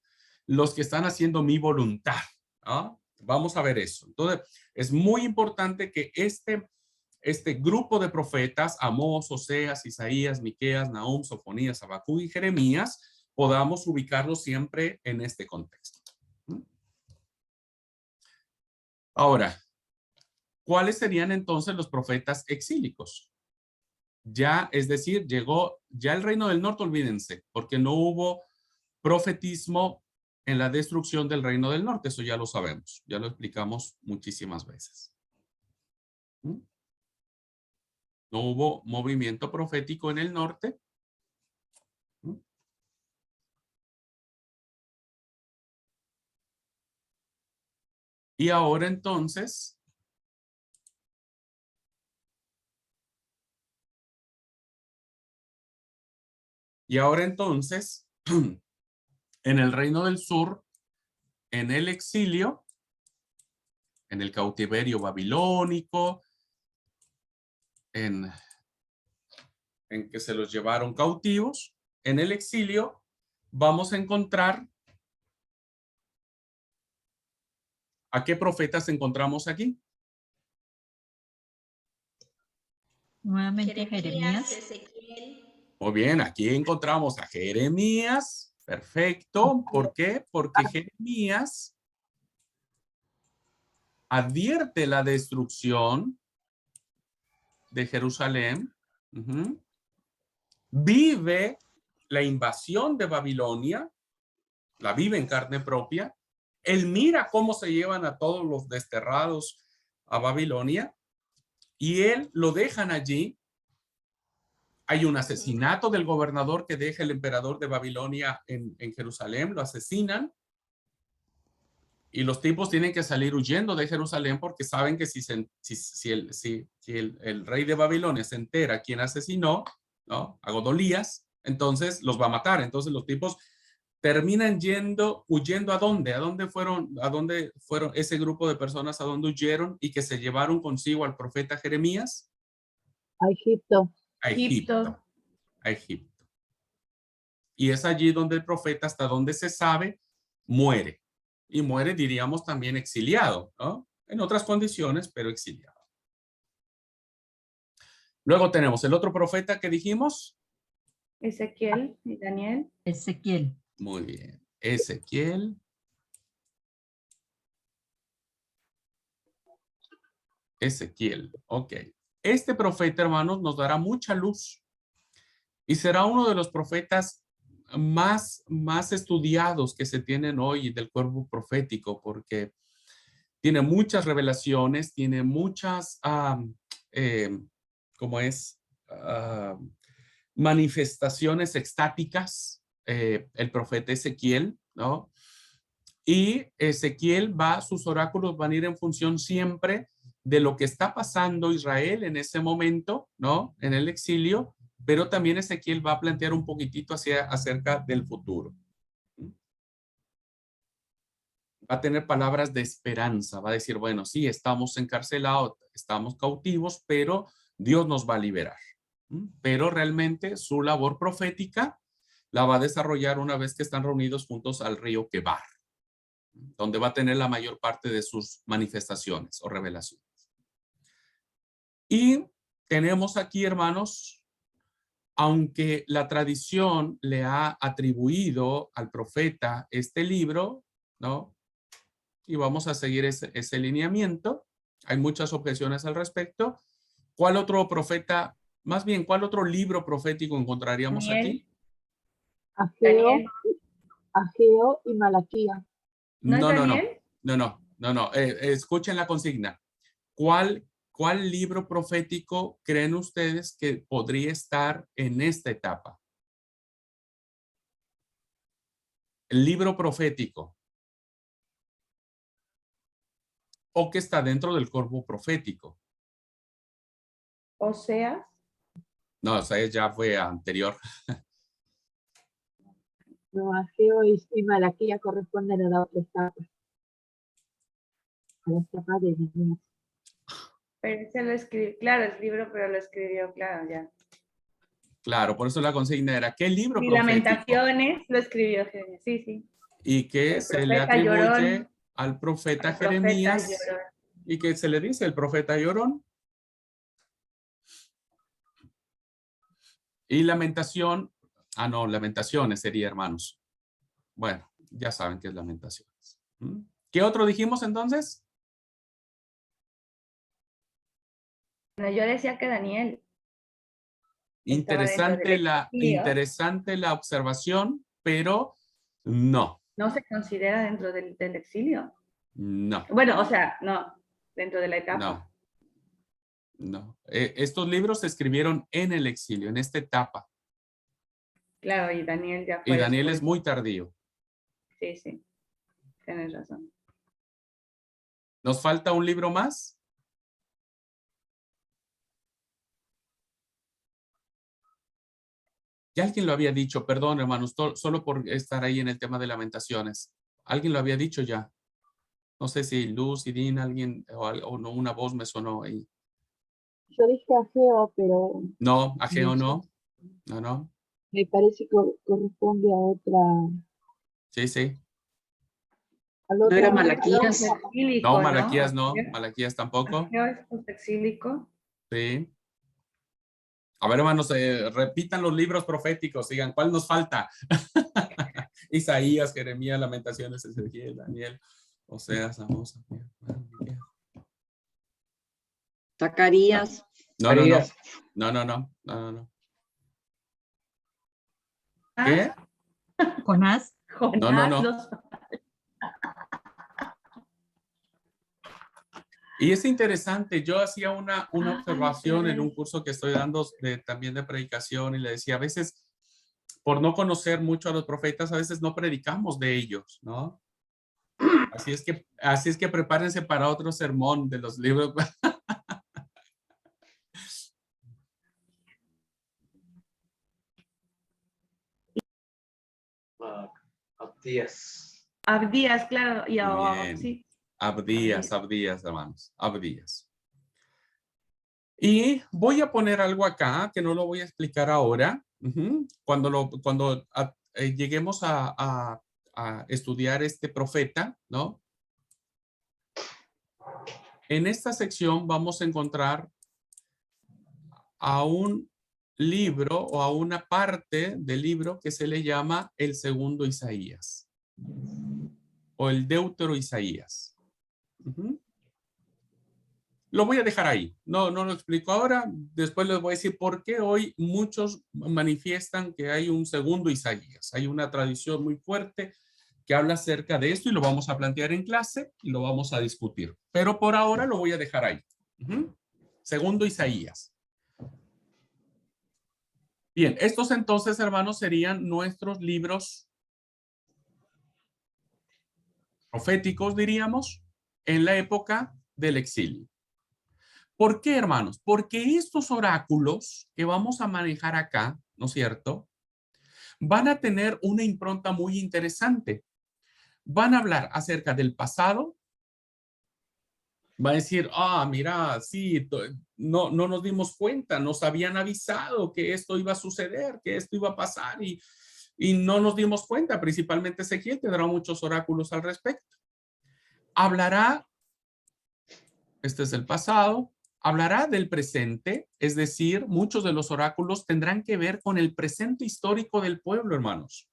los que están haciendo mi voluntad, ¿no? Vamos a ver eso. Entonces, es muy importante que este grupo de profetas, Amós, Oseas, Isaías, Miqueas, Nahum, Sofonías, Habacuc y Jeremías, podamos ubicarlos siempre en este contexto. Ahora, ¿cuáles serían entonces los profetas exílicos? Ya, es decir, llegó ya el reino del norte, olvídense, porque no hubo profetismo en la destrucción del reino del norte, eso ya lo sabemos, ya lo explicamos muchísimas veces. No hubo movimiento profético en el norte. Y ahora entonces, en el reino del sur, en el exilio, en el cautiverio babilónico, en que se los llevaron cautivos, en el exilio vamos a encontrar ¿a qué profetas encontramos aquí? Nuevamente Jeremías. Ezequiel. Muy bien, aquí encontramos a Jeremías, Perfecto. ¿Por qué? Porque Jeremías advierte la destrucción de Jerusalén. Ujú. Vive la invasión de Babilonia, la vive en carne propia. Él mira cómo se llevan a todos los desterrados a Babilonia y él lo dejan allí. Hay un asesinato del gobernador que deja el emperador de Babilonia en Jerusalén, lo asesinan. Y los tipos tienen que salir huyendo de Jerusalén porque saben que si el rey de Babilonia se entera quién asesinó, ¿no? A Godolías, entonces los va a matar. Entonces los tipos terminan huyendo ¿a dónde? ¿A dónde fueron ese grupo de personas? ¿A dónde huyeron y que se llevaron consigo al profeta Jeremías? A Egipto. A Egipto. A Egipto. Y es allí donde el profeta, hasta donde se sabe, muere. Y muere, diríamos, también exiliado, ¿no? En otras condiciones, pero exiliado. Luego tenemos el otro profeta que dijimos. Ezequiel y Daniel. Ezequiel. Muy bien. Ezequiel. Ezequiel. Ok. Este profeta, hermanos, nos dará mucha luz y será uno de los profetas más estudiados que se tienen hoy del cuerpo profético, porque tiene muchas revelaciones, tiene muchas, manifestaciones extáticas, el profeta Ezequiel, ¿no? Y Ezequiel sus oráculos van a ir en función siempre de lo que está pasando Israel en ese momento, ¿no? En el exilio, pero también Ezequiel va a plantear un poquitito acerca del futuro. Va a tener palabras de esperanza, va a decir, bueno, sí, estamos encarcelados, estamos cautivos, pero Dios nos va a liberar. Pero realmente su labor profética la va a desarrollar una vez que están reunidos juntos al río Quebar, donde va a tener la mayor parte de sus manifestaciones o revelaciones. Y tenemos aquí, hermanos, aunque la tradición le ha atribuido al profeta este libro, ¿no? Y vamos a seguir ese lineamiento. Hay muchas objeciones al respecto. ¿Cuál otro profeta, más bien, cuál otro libro profético encontraríamos Daniel. aquí? Ageo y Malaquía. ¿No es No. Daniel? No. Escuchen la consigna. ¿Cuál libro profético creen ustedes que podría estar en esta etapa? El libro profético. O que está dentro del cuerpo profético. Oseas. No, o sea, ya fue anterior. No, Ageo y Malaquía corresponden a la otra etapa. A la etapa de Nehemías. Pero ese lo escribió, claro, es libro, pero lo escribió, claro, ya. Claro, por eso la consigna era, ¿qué libro Y profético? Lamentaciones lo escribió Jeremías, sí. Y que El se le profeta atribuye llorón. al profeta El profeta Jeremías. llorón. ¿Y que se le dice el profeta llorón? Y lamentación, no, lamentaciones sería, hermanos. Bueno, ya saben qué es lamentaciones. ¿Qué otro dijimos entonces? Bueno, yo decía que Daniel. Interesante la observación, pero no. ¿No se considera dentro del exilio? No. Bueno, o sea, no, dentro de la etapa. No. Estos libros se escribieron en el exilio, en esta etapa. Claro, y Daniel ya fue Y Daniel después. es muy tardío. Sí, tienes razón. ¿Nos falta un libro más? Ya alguien lo había dicho, perdón, hermanos, solo por estar ahí en el tema de lamentaciones. Alguien lo había dicho ya. No sé si Luz, Idín, alguien o no, una voz me sonó ahí. Yo dije Ageo, pero... No, Ageo no. No. Me parece que corresponde a otra... Sí. ¿No era Malaquías? No, Malaquías no, Malaquías tampoco. Ageo es postexílico. Sí. A ver, hermanos, repitan los libros proféticos, digan, ¿cuál nos falta? Isaías, Jeremías, Lamentaciones, Ezequiel, Daniel, Oseas, Amós. Zacarías. No, no, no. No, no, no. No, no. ¿Qué? Jonás. No, no, no. Jonás, Y es interesante, yo hacía una observación en un curso que estoy dando también de predicación y le decía, a veces, por no conocer mucho a los profetas, a veces no predicamos de ellos, ¿no? Así es que prepárense para otro sermón de los libros. Abdías. Abdías, claro, y Bien. sí. Abdías, hermanos, Abdías. Y voy a poner algo acá que no lo voy a explicar ahora. Cuando lleguemos a estudiar este profeta, ¿no? En esta sección vamos a encontrar a un libro o a una parte del libro que se le llama el segundo Isaías o el Deutero Isaías. Lo voy a dejar ahí, no lo explico ahora, después les voy a decir por qué hoy muchos manifiestan que hay un segundo Isaías. Hay una tradición muy fuerte que habla acerca de esto y lo vamos a plantear en clase y lo vamos a discutir. Pero por ahora lo voy a dejar ahí. Segundo Isaías. Bien, estos entonces, hermanos, serían nuestros libros proféticos, diríamos, en la época del exilio. ¿Por qué, hermanos? Porque estos oráculos que vamos a manejar acá, ¿no es cierto?, van a tener una impronta muy interesante. Van a hablar acerca del pasado. Va a decir, mira, sí, no nos dimos cuenta, nos habían avisado que esto iba a suceder, que esto iba a pasar y no nos dimos cuenta. Principalmente Ezequiel tendrá muchos oráculos al respecto. Hablará, este es el pasado, hablará del presente, es decir, muchos de los oráculos tendrán que ver con el presente histórico del pueblo, hermanos.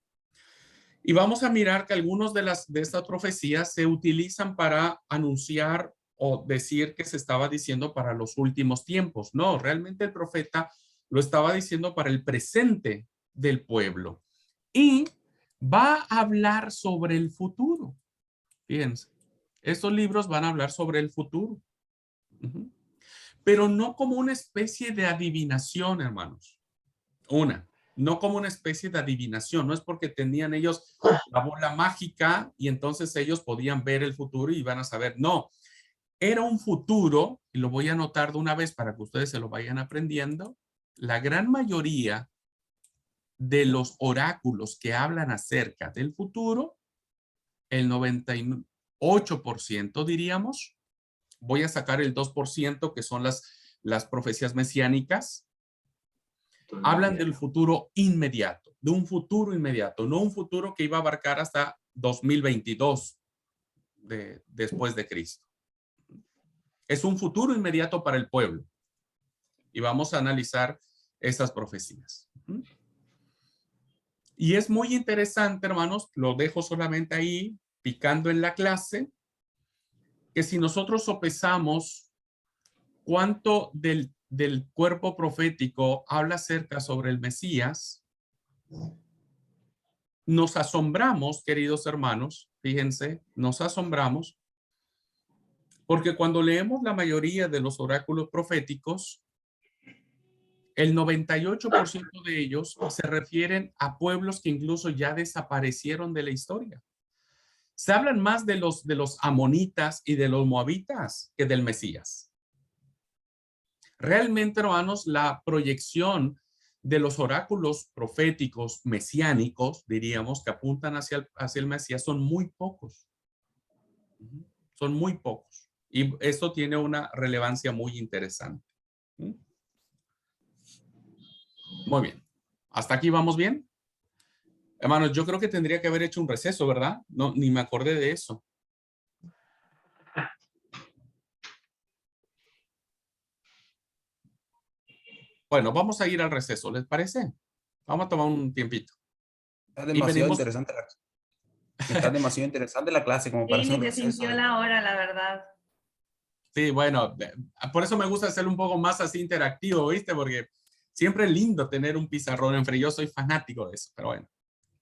Y vamos a mirar que algunos de estas profecías se utilizan para anunciar o decir que se estaba diciendo para los últimos tiempos. No, realmente el profeta lo estaba diciendo para el presente del pueblo. Y va a hablar sobre el futuro. Fíjense, estos libros van a hablar sobre el futuro. Pero no como una especie de adivinación, hermanos. No como una especie de adivinación. No es porque tenían ellos la bola mágica y entonces ellos podían ver el futuro y van a saber. No, era un futuro, y lo voy a anotar de una vez para que ustedes se lo vayan aprendiendo. La gran mayoría de los oráculos que hablan acerca del futuro, el 98% diríamos, voy a sacar el 2% que son las profecías mesiánicas, hablan del futuro inmediato, de un futuro inmediato, no un futuro que iba a abarcar hasta 2022 después de Cristo. Es un futuro inmediato para el pueblo. Y vamos a analizar esas profecías. Y es muy interesante, hermanos, lo dejo solamente ahí, picando en la clase, que si nosotros sopesamos cuánto del cuerpo profético habla acerca sobre el Mesías, nos asombramos, queridos hermanos, fíjense, nos asombramos, porque cuando leemos la mayoría de los oráculos proféticos, el 98% de ellos se refieren a pueblos que incluso ya desaparecieron de la historia. Se hablan más de los amonitas y de los moabitas que del Mesías. Realmente, hermanos, la proyección de los oráculos proféticos mesiánicos, diríamos, que apuntan hacia el Mesías, son muy pocos. Son muy pocos. Y esto tiene una relevancia muy interesante. Muy bien. ¿Hasta aquí vamos bien? Hermanos, yo creo que tendría que haber hecho un receso, ¿verdad? No, ni me acordé de eso. Bueno, vamos a ir al receso, ¿les parece? Vamos a tomar un tiempito. Está demasiado interesante Está demasiado interesante la clase como para Sí, hacer un se receso. sintió la hora, la verdad. Sí, bueno, por eso me gusta hacerlo un poco más así interactivo, ¿viste? Porque siempre es lindo tener un pizarrón enfrente. Yo soy fanático de eso, pero bueno,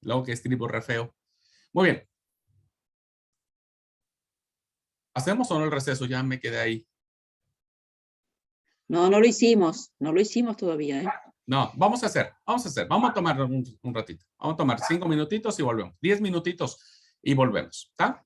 luego que escribo re feo. Muy bien. ¿Hacemos o no el receso? Ya me quedé ahí. No, no lo hicimos todavía, ¿eh? No, vamos a hacer. Vamos a tomar un ratito. Vamos a tomar 5 minutitos y volvemos. 10 minutitos y volvemos, ¿está?